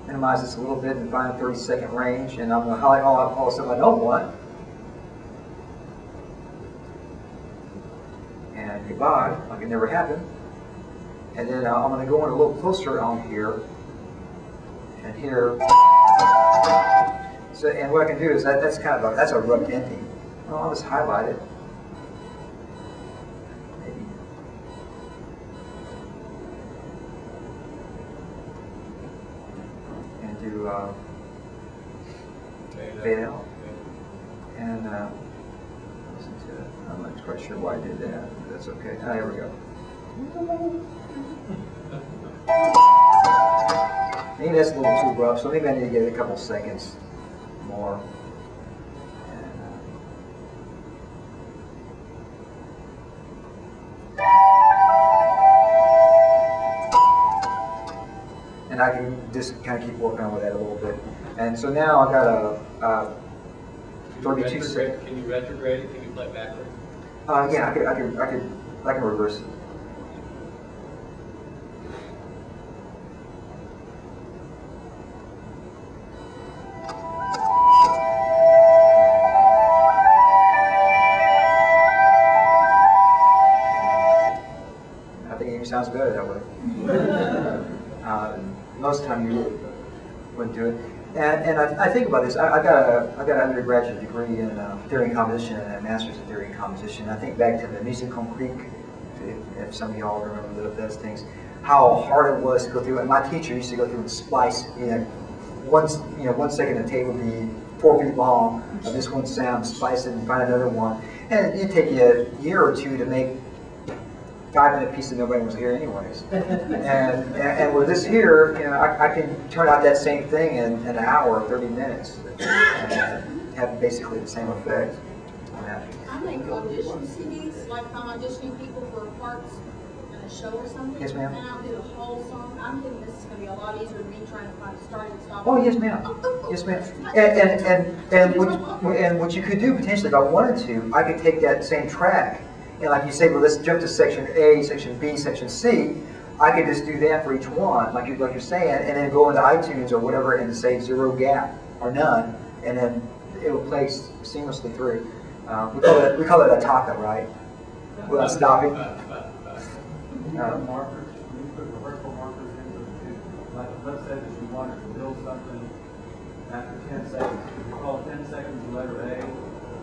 Speaker 1: minimize this a little bit and find a 30-second range, and I'm going to highlight all the stuff I don't want. And goodbye, like it never happened. And then I'm going to go in a little closer on here, and here. So, and what I can do is that's kind of that's a rough ending. Well, I'll just highlight it. Maybe. And do fade out. And listen to it. I'm not quite sure why I did that. But that's okay. Ah, here we go. Maybe that's a little too rough, so maybe I need to get it a couple seconds more. And I can just kind of keep working on with that a little bit. And so now I've got a 32 second.
Speaker 8: Can you retrograde it? Can you play backwards?
Speaker 1: Yeah, I can reverse it. I think it even sounds better that way. Most of the time you wouldn't do it. And I think about this. I got an undergraduate degree in theory and composition and a master's in theory and composition. I think back to the music critique, if some of y'all remember those things, how hard it was to go through. And my teacher used to go through and splice, one second a tape would be 4 feet long of this one sound, splice it and find another one. And it'd take you a year or two to make 5-minute piece that nobody wants to hear anyways. And with this here, you know, I can turn out that same thing in an hour or 30 minutes and have basically the same effect.
Speaker 3: I make audition CDs, like if I'm auditioning people for parts in a show or something.
Speaker 1: Yes, ma'am.
Speaker 3: And I'll do the whole song. I'm thinking this is going to be a lot easier than me trying to find start and stop.
Speaker 1: Oh, yes, ma'am. Yes, ma'am. And what you could do potentially, if I wanted to, I could take that same track and, like you say, well, let's jump to section A, section B, section C. I could just do that for each one, like you're saying, and then go into iTunes or whatever and say 0 gap or none, and then it will play seamlessly through. We call it a taka, right? Without stopping.
Speaker 10: Markers, when you put rehearsal markers into, like, let's say that you wanted to build something after 10 seconds. You call 10 seconds the letter A,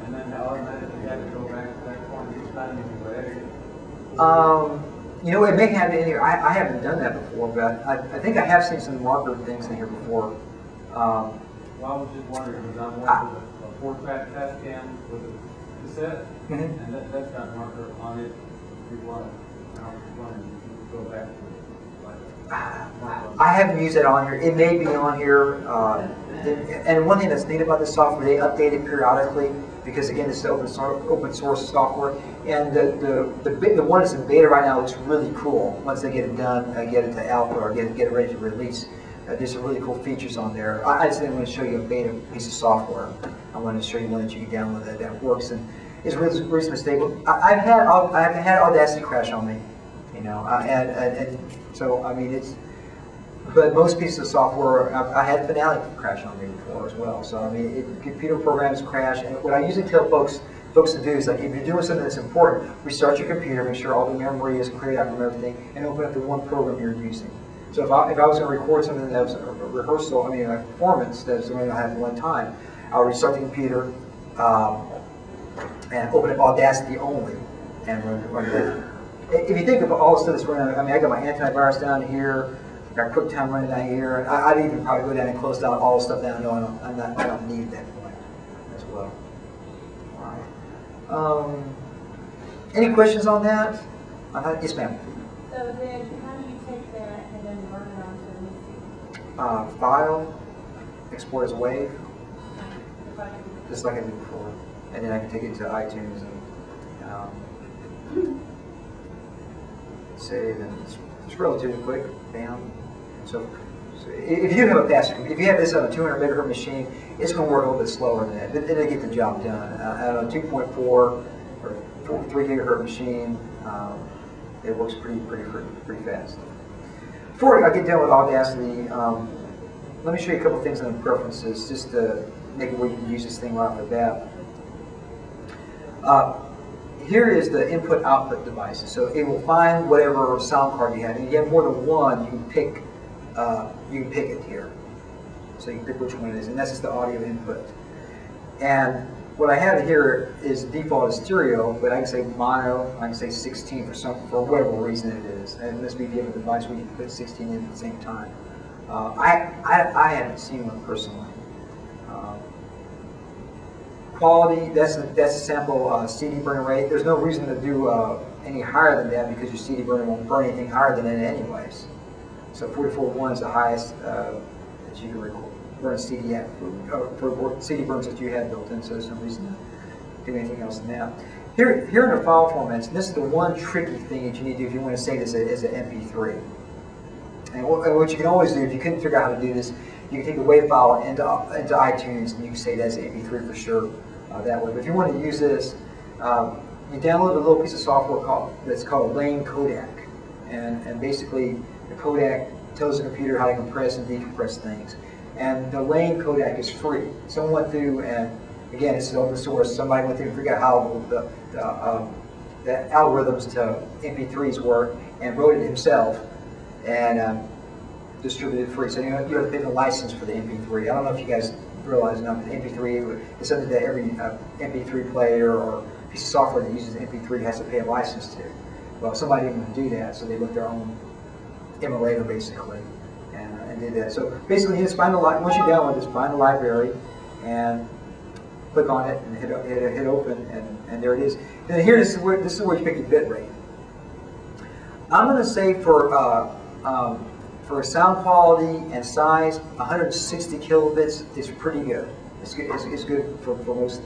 Speaker 10: and then automatically you have to go back to that point each time you do A.
Speaker 1: You know, it may have in here. I haven't done that before, but I think I have seen some marker things in here before.
Speaker 10: Well, I was just wondering, because I'm one with a 4-track test cam with a cassette, and that's got marker on it. If you want to go back to
Speaker 1: I haven't used that on here. It may be on here. And one thing that's neat about this software, they update it periodically because, again, this is open source software. And the one that's in beta right now looks really cool. Once they get it done, get it to alpha or get it ready to release. There's some really cool features on there. I just didn't want to show you a beta piece of software. I wanted to show you one that you can download that works and is reasonably stable. I've had Audacity crash on me, you know, and so I mean but most pieces of software, I had Finale crash on me before as well. So I mean, computer programs crash, and what I usually tell folks to do is, like, if you're doing something that's important, restart your computer, make sure all the memory is cleared out from everything, and open up the one program you're using. So if I was going to record something that was a rehearsal, I mean a performance that was going to happen one time, I'll restart the computer and open up Audacity only and run that. If you think of all the stuff that's running, I mean, I got my antivirus down here, I got QuickTime running down here. I'd even probably go down and close down all the stuff down. No, I don't need that point as well. All right. Any questions on that? Yes, ma'am.
Speaker 7: So then, how do you take that and then burn it onto a new
Speaker 1: File, export as a wave, just like I did before, and then I can take it to iTunes and save, and it's relatively quick. Bam. So if you have a faster, if you have this on a 200 megahertz machine, it's going to work a little bit slower than that. It'll get the job done. On a 2.4 or 3 gigahertz machine, it works pretty fast. Before I get done with Audacity, let me show you a couple things on the preferences, just to make it where you can use this thing right off the bat. Here is the input-output devices. So it will find whatever sound card you have, and if you have more than one, you can pick it here. So you can pick which one it is, and that's just the audio input. And what I have here is default is stereo, but I can say mono, I can say 16 for whatever reason it is. And this may be a device where you can put 16 in at the same time. I haven't seen one personally. Quality, that's a sample CD burn rate. There's no reason to do any higher than that because your CD burner won't burn anything higher than it anyways. So 44.1 is the highest that you can burn CD at for CD burns that you have built in, so there's no reason to do anything else than that. Here in the file formats, and this is the one tricky thing that you need to do if you want to save this as an MP3. And what you can always do, if you couldn't figure out how to do this, you can take the WAV file into iTunes and you can save that as MP3 for sure that way. But if you want to use this, you download a little piece of software that's called Lane Codec. And basically, the codec tells the computer how to compress and decompress things. And the Lane codec is free. Someone went through, and again, this is open source, somebody went through and figured out how the algorithms to MP3s work and wrote it himself and distributed it free. So you have to pay the license for the MP3. I don't know if you guys realize or not, but the MP3 is something that every MP3 player or piece of software that uses MP3 has to pay a license to. Well, somebody didn't do that, so they built their own emulator basically and did that. So basically, you just find once you download this, find the library and click on it and hit open, and there it is. And here, this is where you pick your bit rate. I'm going to say for sound quality and size, 160 kilobits is pretty good. It's good. It's good for most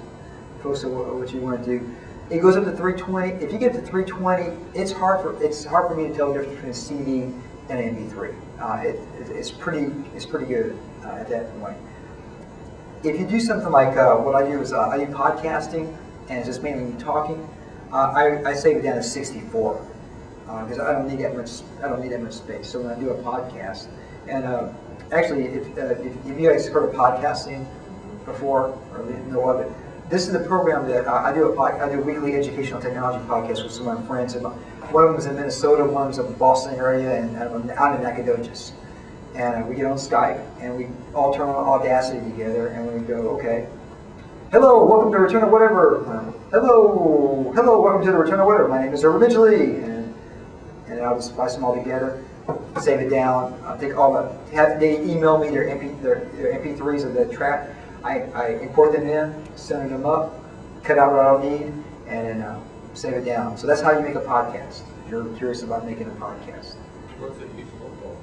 Speaker 1: folks of what you want to do. It goes up to 320. If you get to 320, it's hard for me to tell the difference between a CD and an MP3. It's pretty good at that point. If you do something like what I do is I do podcasting, and it's just mainly me talking. I save it down to 64 because I don't need that much space. So when I do a podcast, and actually, if you guys heard of podcasting before or know of it, this is the program that I do a weekly educational technology podcast with some of my friends. And one of them is in Minnesota, one of them is in the Boston area, and I'm in Nacogdoches. And we get on Skype, and we all turn on Audacity together, and we go, okay, hello, welcome to Return of Whatever. Hello, welcome to the Return of Whatever. My name is Herbert Midgley, and I'll just splice them all together, save it down. I'll take all they email me their MP3s of the track. I import them in, send them up, cut out what I don't need, and then save it down. So that's how you make a podcast. If you're curious about making a podcast.
Speaker 8: What's it useful for?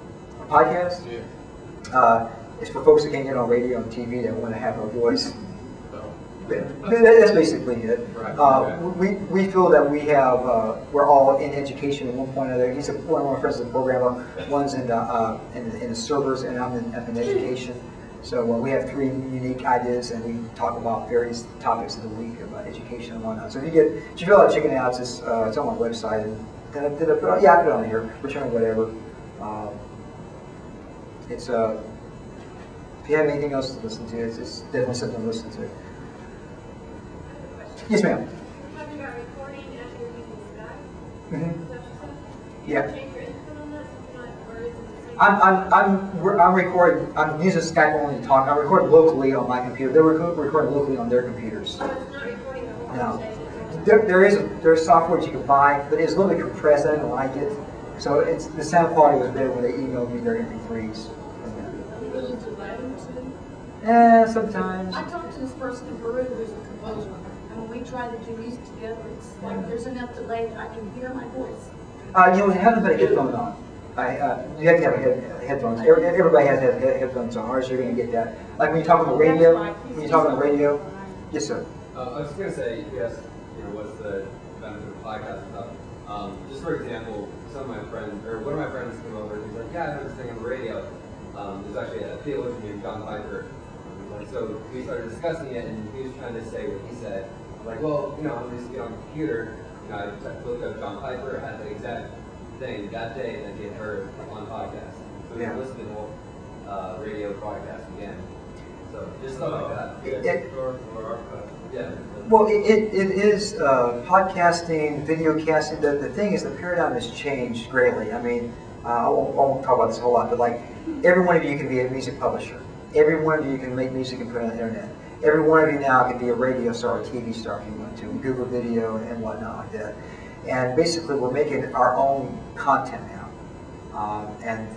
Speaker 1: A podcast?
Speaker 8: Yeah.
Speaker 1: It's for folks that can't get on radio and TV that want to have a voice. That's basically it.
Speaker 8: Right.
Speaker 1: We feel that we're all in education at one point or another. One of my friends is a programmer. One's in the servers, and I'm in education. So we have 3 unique ideas, and we talk about various topics of the week about education and whatnot. So if you feel like checking it out, it's on my website. And I put it on here. Return whatever. If you have anything else to listen to, it's definitely something to listen to. Yes, ma'am.
Speaker 7: Talking about recording as you're using Skype.
Speaker 1: Mm-hmm.
Speaker 7: Is that what you said?
Speaker 1: Yeah.
Speaker 7: Can you change your input on that? Or is it the same?
Speaker 1: I'm recording. I'm using Skype only to talk. I'm recording locally on my computer. They're recording locally on their computers.
Speaker 7: So it's not recording the whole
Speaker 1: No.
Speaker 7: conversation?
Speaker 1: There's software that you can buy, but it's a little bit compressed. I don't like it. So the sound quality was better when they emailed me their MP3s.
Speaker 3: Are you willing to let them to?
Speaker 1: Sometimes.
Speaker 3: I talked to this person in Peru who's a composer, and when we try to do music together, it's like there's enough delay that I can hear my voice.
Speaker 1: You haven't put a headphone on. You have to have headphones. Everybody has to have headphones on, or else you're going to get that. Like when you talk on the radio. When you talk on the radio. Yes, sir.
Speaker 4: I was just gonna say, yes, what's the benefit of podcast and stuff? Just for example, one of my friends came over and he's like, yeah, I heard this thing on the radio. There's actually a theologian named John Piper. So we started discussing it, and he was trying to say what he said. I'm like, well, I'm just get on the computer. I looked up John Piper, had the exact thing that day that he had heard on podcast. So we listened to the whole radio broadcast again. So just stuff like that. Yeah.
Speaker 1: Well, it is podcasting, video casting. The thing is, the paradigm has changed greatly. I mean, I won't talk about this a whole lot, but like every one of you can be a music publisher. Every one of you can make music and put it on the internet. Every one of you now can be a radio star or a TV star if you want to, Google video and whatnot like that. And basically, we're making our own content now, and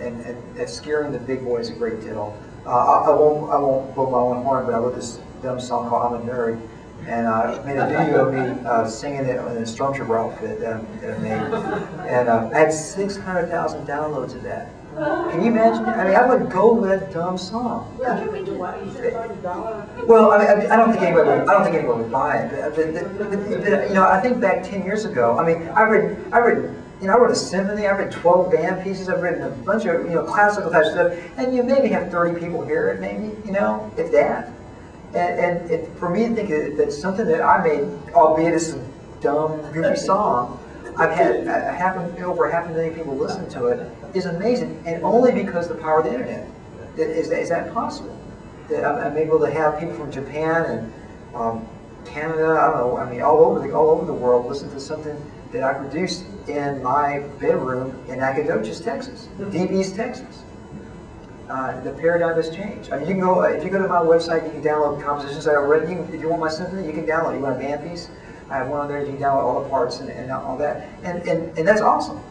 Speaker 1: it's scaring the big boys a great deal. I won't blow my own horn, but I wrote this dumb song called "I'm a Nerd," and I made a video of me singing it in a stormtrooper outfit that I made, and I had 600,000 downloads of that. Can you imagine? I mean, I would go with that dumb song.
Speaker 3: Well, can we do what?
Speaker 1: Well, I don't think anybody would buy it. But I think back 10 years ago. I mean, I wrote a symphony. I read 12 band pieces. I've written a bunch of classical type stuff, and you maybe have 30 people hear it, maybe if that. And for me to think that something that I made, albeit it's a dumb, goofy song, I've had over half a million people listen to it, is amazing, and only because of the power of the internet. Is that possible? That I'm able to have people from Japan and Canada, I don't know, I mean, all over the world listen to something that I produced in my bedroom in Nacogdoches, Texas, deep East Texas. The paradigm has changed. I mean, if you go to my website, you can download compositions that I've written. If you want my symphony, you can download. You want a band piece? I have one on there. You can download all the parts and all that, and that's awesome.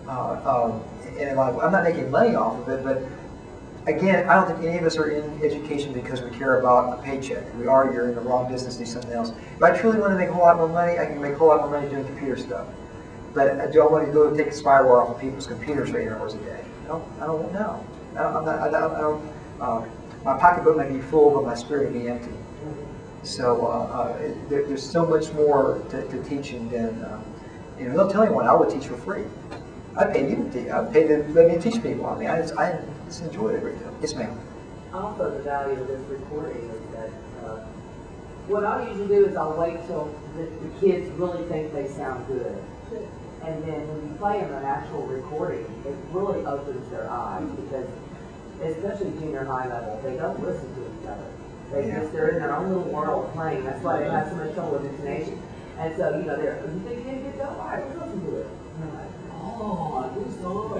Speaker 1: And I'm not making money off of it, but again, I don't think any of us are in education because we care about a paycheck. You're in the wrong business, do something else. If I truly want to make a whole lot more money, I can make a whole lot more money doing computer stuff. But do I want to go take a spyware off of people's computers for 8 hours a day? I don't know. My pocketbook may be full, but my spirit may be empty. So there's so much more to teaching than, they'll tell you what I would teach for free. I'd pay you to teach. I'd pay to let me teach people. I mean, I just enjoy it every day. Yes, ma'am.
Speaker 11: Also, the value of this recording is that what I usually do is I'll wait till the kids really think they sound good. And then when you play them an actual recording, it really opens their eyes because, especially junior high level, they don't listen to each other. They're in their own little world playing. That's why they have so much trouble with intonation. And so, you think you did a good job? All right, let's listen to it. And they're like, oh, this song.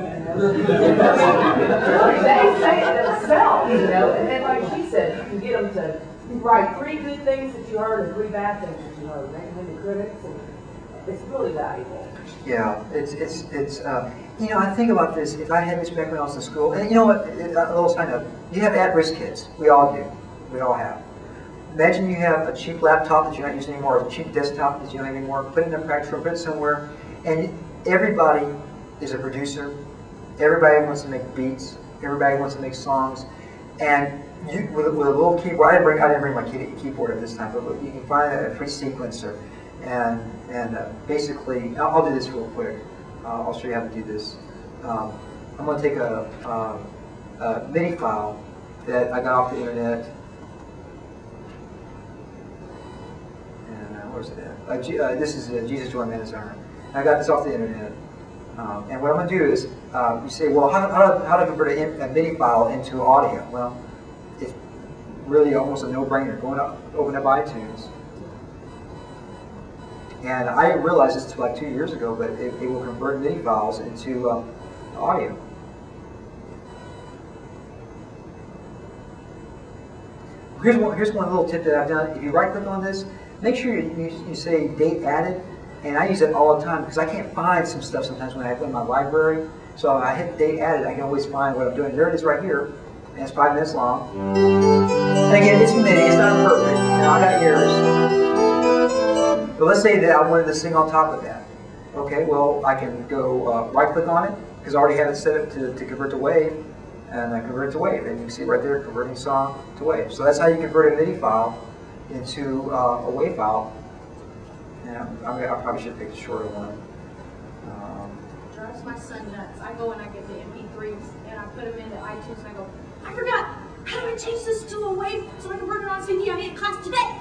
Speaker 11: They say it themselves, and then like she said, you can get them to write 3 good things that you heard and 3 bad things that you heard, making them the critics, and it's really valuable.
Speaker 1: Yeah, it's I think about this, if I had this back when I was in school, and you know what, a little side note, you have at-risk kids, we all do, we all have. Imagine you have a cheap laptop that you're not using anymore, or a cheap desktop that you don't have anymore, put it in a practice room, put it somewhere, and everybody is a producer, everybody wants to make beats, everybody wants to make songs, and with a little keyboard, I didn't bring my keyboard at this time, but you can find a free sequencer, and basically, I'll do this real quick. I'll show you how to do this. I'm going to take a MIDI file that I got off the internet, and where's it at? This is Jesus Joy Manazar. I got this off the internet. And what I'm going to do is, you say, well, how do I convert a MIDI file into audio? Well, it's really almost a no-brainer. Open up iTunes. And I didn't realize this until like 2 years ago, but it will convert MIDI files into audio. Here's one little tip that I've done. If you right-click on this, make sure you say date added. And I use it all the time because I can't find some stuff sometimes when I have it in my library. So I hit date added, I can always find what I'm doing. There it is right here. And it's 5 minutes long. And again, it's MIDI, it's not perfect. And I got ears. But let's say that I wanted to sing on top of that. Okay, well, I can go right-click on it because I already have it set up to convert to wave. And I convert it to wave. And you can see right there, converting song to wave. So that's how you convert a MIDI file into a wave file. Yeah, I probably should pick a shorter one.
Speaker 3: Drives my son nuts. I go and I get the MP3s and I put them into iTunes and I go, I forgot, how do I change this to a wave so I can work it on CD? I need a class today.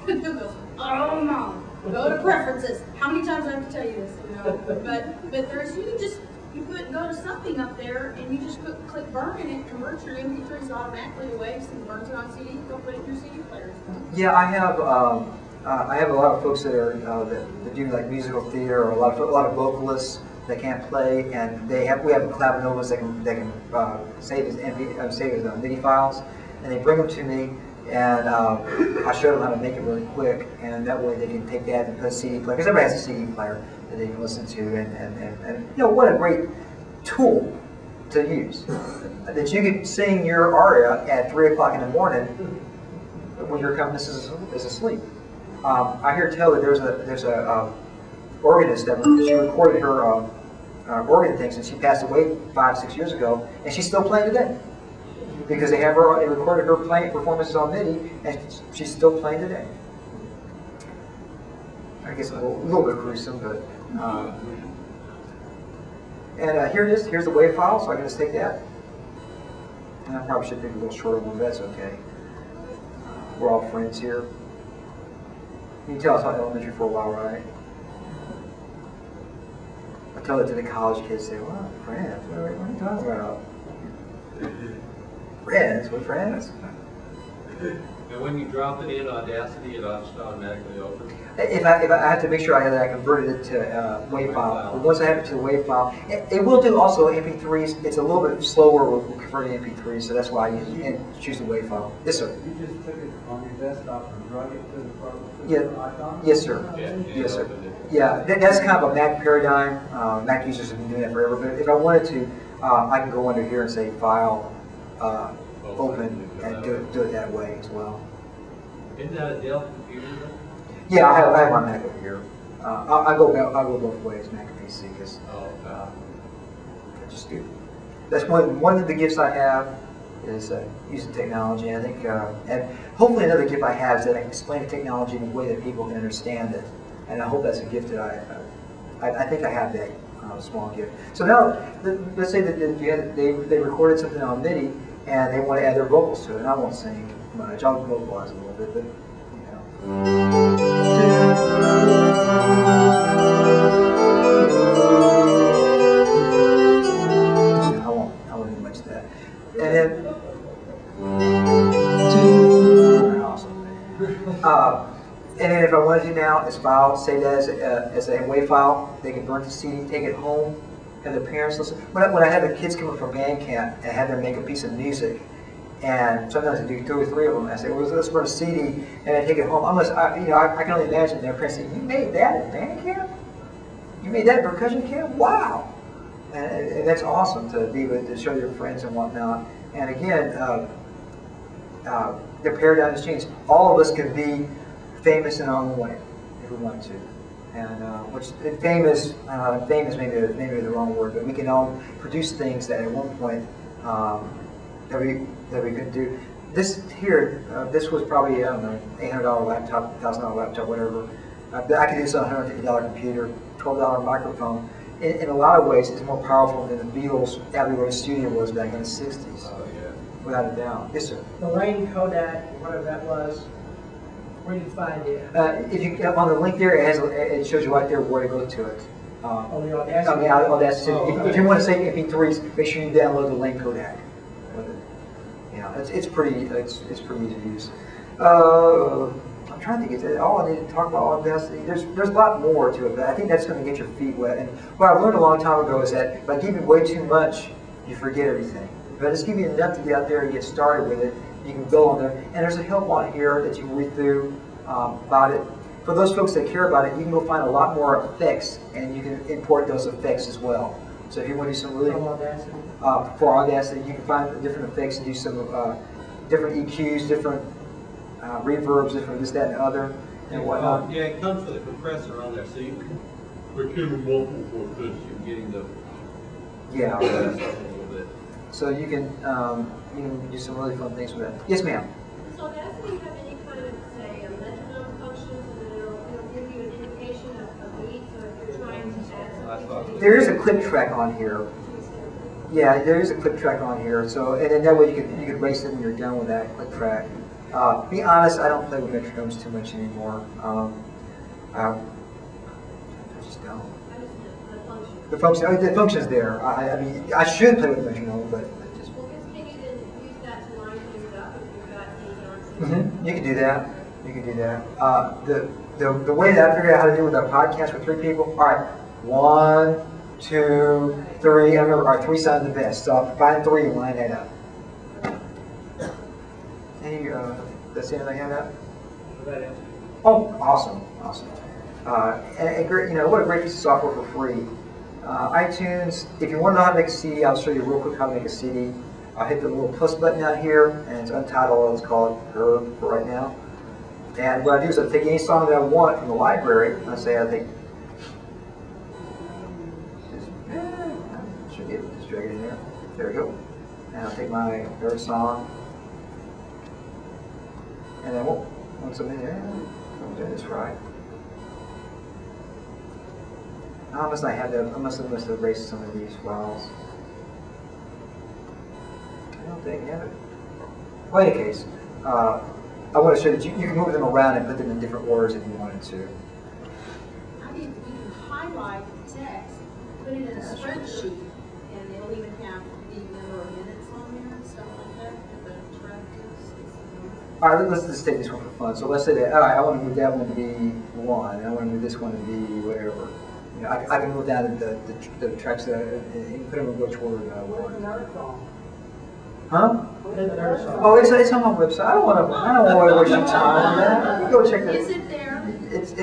Speaker 3: And he goes, oh no, go to preferences. How many times do I have to tell you this? But there's, you go to something up there and you just click burn and it converts your MP3s automatically to waves and burns it on CD. Go put it in your CD players.
Speaker 1: Yeah, I have a lot of folks that do like musical theater, or a lot of vocalists that can't play, and we have clavinovas that can save as MIDI files, and they bring them to me, and I show them how to make it really quick, and that way they can take that and put a CD player, because everybody has a CD player that they can listen to, and what a great tool to use, that you can sing your aria at 3 o'clock in the morning when your accompanist is asleep. I hear tell that there's a organist that she recorded her organ things, and she passed away 5-6 years ago, and she's still playing today because they recorded her playing performances on MIDI, and she's still playing today. I guess a little bit gruesome, but and here it is. Here's the wave file, so I can just take that, and I probably should pick a little shorter one, but that's okay. We're all friends here. You can tell I taught elementary for a while, right? I tell it to the college kids, say, well, friends, what are you talking about? Friends? What friends?
Speaker 8: And when you drop it in Audacity, it automatically opens?
Speaker 1: If I have to make sure that I converted it to WAV file. But once I have it to the WAV file, it will do also MP3s. It's a little bit slower with converting MP3s, so that's why I choose the WAV file. Yes, sir.
Speaker 10: You just took it on your desktop and drug it to
Speaker 1: Yeah.
Speaker 10: icon?
Speaker 1: Yes, sir. Yes, sir. Yeah, that's kind of a Mac paradigm. Mac users have been doing that forever. But if I wanted to, I can go under here and say File, Open, and do it that way as well.
Speaker 8: Isn't that a Dell computer?
Speaker 1: Yeah, I have my Mac over here. I'll go both ways, Mac and PC, because I just do. That's one of the gifts I have is using technology. And I think, and hopefully another gift I have is that I can explain the technology in a way that people can understand it. And I hope that's a gift that I think I have that small gift. So now, let's say that they recorded something on MIDI and they want to add their vocals to it. And I won't sing much. I'll vocalize a little bit, but I won't do much of that. And then, awesome. And then if I wanted to now, is file, save that as a WAV file. They can burn the CD, take it home, have their parents listen. When I have the kids come up from band camp and have them make a piece of music, and sometimes I do 2 or 3 of them, I say, well, let's burn a CD, and I take it home. I can only imagine their parents saying, you made that at band camp? You made that at percussion camp? Wow! And that's awesome to be able to show your friends and whatnot. And again, the paradigm has changed. All of us can be famous in our own way, if we want to. And which famous maybe the wrong word, but we can all produce things that at one point that we could do. This here, this was probably, I don't know, $800 laptop, $1,000 laptop, whatever. I could do this on a $150 computer, $12 microphone. In a lot of ways, it's more powerful than the Beatles' Abbey Road studio was back in the 60s.
Speaker 4: Oh, yeah.
Speaker 1: Without a doubt. Yes, sir.
Speaker 9: The Lane Kodak, whatever that was, where do you find it?
Speaker 1: If you on the link there, it shows you right there where to go to it.
Speaker 9: On the Audacity?
Speaker 1: On the Audacity.
Speaker 9: Oh,
Speaker 1: if you want to save MP3s, make sure you download the Lane Kodak with it. Yeah, it's pretty easy to use. I'm trying to think. Is all I need to talk about Audacity? There's a lot more to it, but I think that's going to get your feet wet. And what I learned a long time ago is that if I give you way too much, you forget everything. If I just give you enough to get out there and get started with it, you can go on there. And there's a help on here that you can read through about it. For those folks that care about it, you can go find a lot more effects, and you can import those effects as well. So if you want to do some really for Audacity, you can find different effects and do some different EQs, different reverbs, different this, that, and the other, and whatnot.
Speaker 8: Yeah, it comes with a compressor on there, so you can recoup multiple for because you're getting the
Speaker 1: yeah.
Speaker 8: a little bit.
Speaker 1: So you can do some really fun things with it. Yes, ma'am.
Speaker 7: So Audacity have any kind of, say, a metronome function, so that it'll give you an indication of beat, so if you're trying to add something.
Speaker 1: There is a click track on here. Yeah, there is a click track on here. So, and then that way you could race it when you're done with that click track. Be honest, I don't play with metronomes too much anymore. I just don't. The function's there. I mean, I should play with metronome, but I just.
Speaker 7: Well, can you use that to line things up if you've got things on?
Speaker 1: You can do that. You can do that. The way that I figured out how to do with a podcast with 3 people. All right, 1, 2, 3. I remember our 3 sounded the best. So I'll find 3 and line that up. Any, that's the end I have that? Oh, awesome. And great, what a great piece of software for free. iTunes, if you want to know how to make a CD, I'll show you real quick how to make a CD. I'll hit the little plus button out here, and it's untitled. Let's call it Herb for right now. And what I do is I take any song that I want from the library, and I say, I think, should get just drag it in there. There we go. And I'll take my third song, and then once I'm in there, I'm doing this right. I must not have that. I must have erased some of these files. I don't think I have it. Well, in any case, I want to show that you can move them around and put them in different orders if you wanted to.
Speaker 3: I mean, you can highlight the text, put it in a spreadsheet, and it'll even have the number of minutes on there and stuff like that. The track is.
Speaker 1: All right, let's just take this one for fun. So let's say that, all right, I want to move that one to be 1, and I want to move this one to be whatever. I can move down the tracks and put them in which order I want. Huh? Oh, it's on my website. I don't want to waste your time on that. You go check that.
Speaker 3: Is it there?
Speaker 1: It's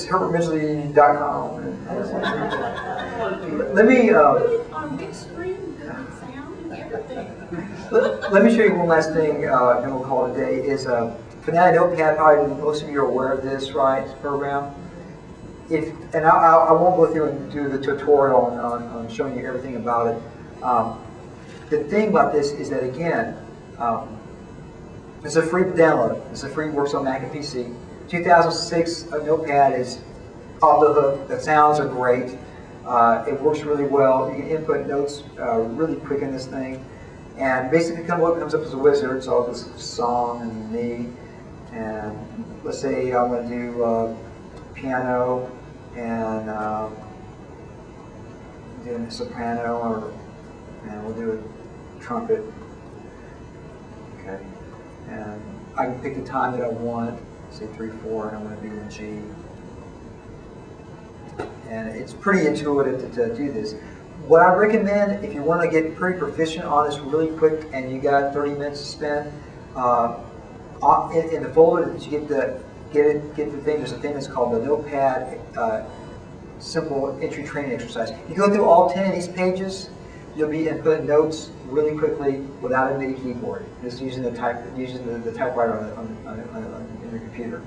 Speaker 1: herbertmidgley.com. Let me.
Speaker 3: On big screen, good sound and everything.
Speaker 1: Let me show you one last thing, and we'll call it a day. Is for now, Notepad. Probably most of you are aware of this, right? Program. and I won't go through and do the tutorial on showing you everything about it. The thing about this is that, again, it's a free download. It's a free, works on Mac and PC. 2006 Notepad is off the hook. The sounds are great. It works really well. You can input notes really quick in this thing. And basically what comes up as a wizard, so this song and me. And let's say I want to do piano and do a soprano, and we'll do a trumpet. Okay. And I can pick the time that I want, say 3/4, and I want to do a G. And it's pretty intuitive to do this. What I recommend, if you want to get pretty proficient on this really quick and you got 30 minutes to spend, in the folder that you get the thing, there's a thing that's called the Notepad Simple Entry Training Exercise. You go through all 10 of these pages, you'll be inputting notes really quickly without a MIDI keyboard, just using the typewriter on your computer.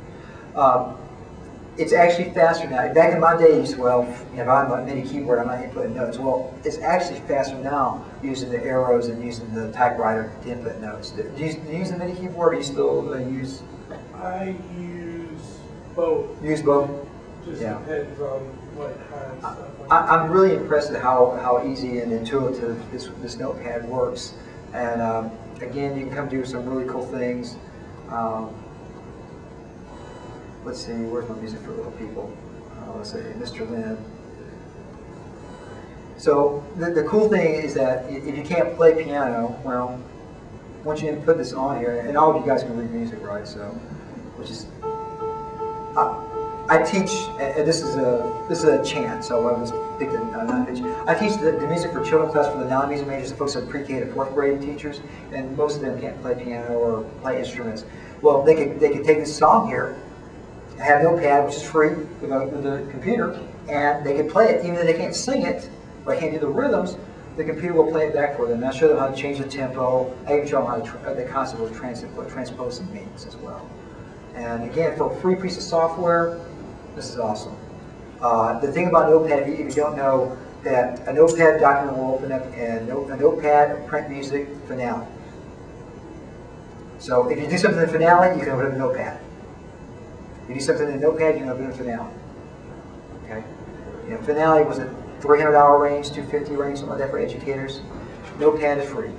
Speaker 1: It's actually faster now. Back in my days, well, if I'm on a MIDI keyboard, I'm not inputting notes. Well, it's actually faster now using the arrows and using the typewriter to input notes. Do you use the MIDI keyboard, or do you still use?
Speaker 6: I use both.
Speaker 1: You use both?
Speaker 6: Just
Speaker 1: Yeah.
Speaker 6: depends on what kind of stuff.
Speaker 1: I'm really impressed at how easy and intuitive this Notepad works. And again, you can come do some really cool things. Let's see, where's my music for little people? Let's say Mr. Lynn. So the cool thing is that if you can't play piano, well, once you put this on here, and all of you guys can read music, right? So, which is, I teach, and this is a chant, so I was thinking non-pitch. I teach the music for children class for the non-music majors, the folks that are pre-K to 4th grade teachers, and most of them can't play piano or play instruments. Well, they could take this song here, have Notepad, which is free with the computer, and they can play it. Even though they can't sing it, or can't do the rhythms, the computer will play it back for them. And I'll show them how to change the tempo. I can show them how the concept of transposing means as well. And again, for a free piece of software, this is awesome. The thing about Notepad, if you don't know, that a Notepad document will open up in a Notepad print music finale. So if you do something in finale, you can open up a Notepad. If you do something in Notepad, you can open a finale. Okay? You know, finale was a $300 range, $250 range, something like that for educators. Notepad is free.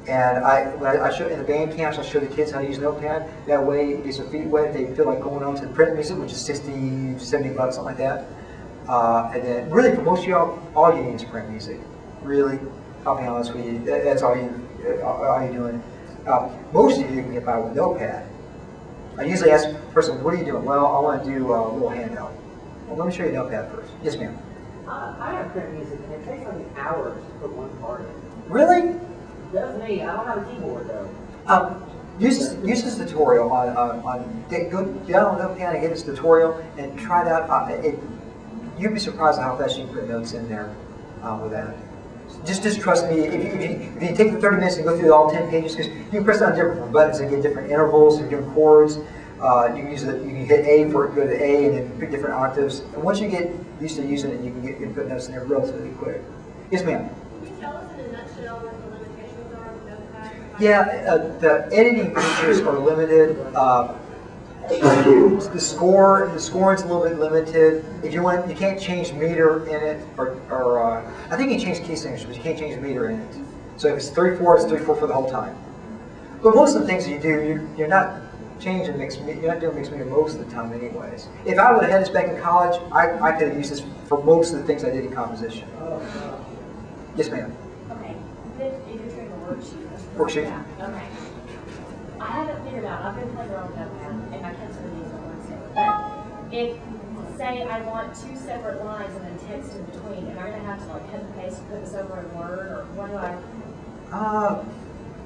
Speaker 1: And when I show in the band camps, I show the kids how to use Notepad. That way, it gets their feet wet. They feel like going on to the print music, which is 60, 70 bucks, something like that. And then, really, for most of y'all, all you need is print music. Really, I'll be honest with you. That's all you're doing. Most of you can get by with Notepad. I usually ask the person, "What are you doing?" "Well, I want to do a little handout." "Well, let me show you Notepad first." "Yes, ma'am."
Speaker 11: I have print music, and it takes like hours to put one part in.
Speaker 1: Really?
Speaker 11: It does me. I don't have a keyboard though.
Speaker 1: Use this tutorial go down on Notepad and get this tutorial and try it out. You'd be surprised at how fast you can put notes in there with that. Just trust me. If you take the 30 minutes and go through all 10 pages, because you can press on different buttons and get different intervals and different chords. You can hit A for go to A and then pick different octaves. And once you get used to using it, you can put notes in there relatively quick. Yes, ma'am.
Speaker 7: Can you tell us in a nutshell what the limitations are with Notepad?
Speaker 1: Yeah, the editing features are limited. The scoring's a little bit limited. If you want, you can't change meter in it, or I think you can change key signatures, but you can't change meter in it. So if it's 3/4, it's 3/4 for the whole time. But most of the things you do, you're not changing mixed meter. You're not doing mixed meter most of the time, anyways. If I would have had this back in college, I could have used this for most of the things I did in composition. Yes, ma'am.
Speaker 12: Okay, if you're doing a worksheet.
Speaker 1: Worksheet.
Speaker 12: Yeah, okay. I haven't figured out, I've been playing around with Notepad, and my kids are using on Wednesday. But if, say, I want 2 separate lines and then text in between, am I going to have to like cut and paste and put this over in Word, or what do I?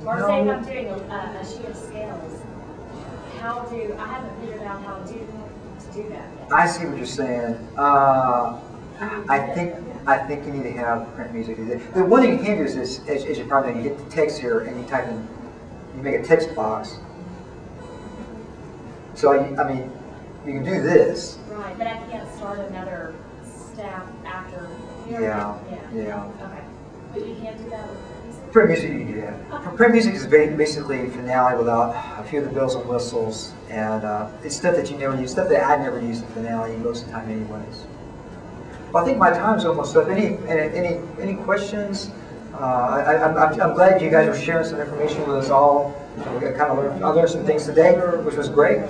Speaker 12: Or
Speaker 1: no.
Speaker 12: say if I'm doing a sheet of scales, I haven't figured out how to do that yet.
Speaker 1: I see what you're saying. I think you need to have print music. The one thing you can do is this, as you probably know, you hit the text here and you type in, you make a text box. So I mean, You can do this.
Speaker 12: Right, but I can't start another staff after. You know
Speaker 1: Yeah,
Speaker 12: what I mean?
Speaker 1: yeah.
Speaker 12: Okay, but you can't do that with music?
Speaker 1: Print music, you can do that. Print music is basically Finale without a few of the bells and whistles, and it's stuff that you never use, stuff that I never use in Finale most of the time anyways. Well, I think my time's almost up. Any questions? I'm glad you guys are sharing some information with us all. I learned some things today, which was great.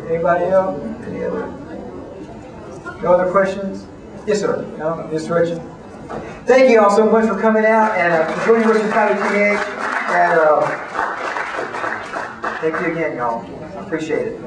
Speaker 1: Anybody else? Any other? No other questions? Yes, sir. No? Yes, Richard? Thank you all so much for coming out and for joining Richard County TMEA. And thank you again, y'all. I appreciate it.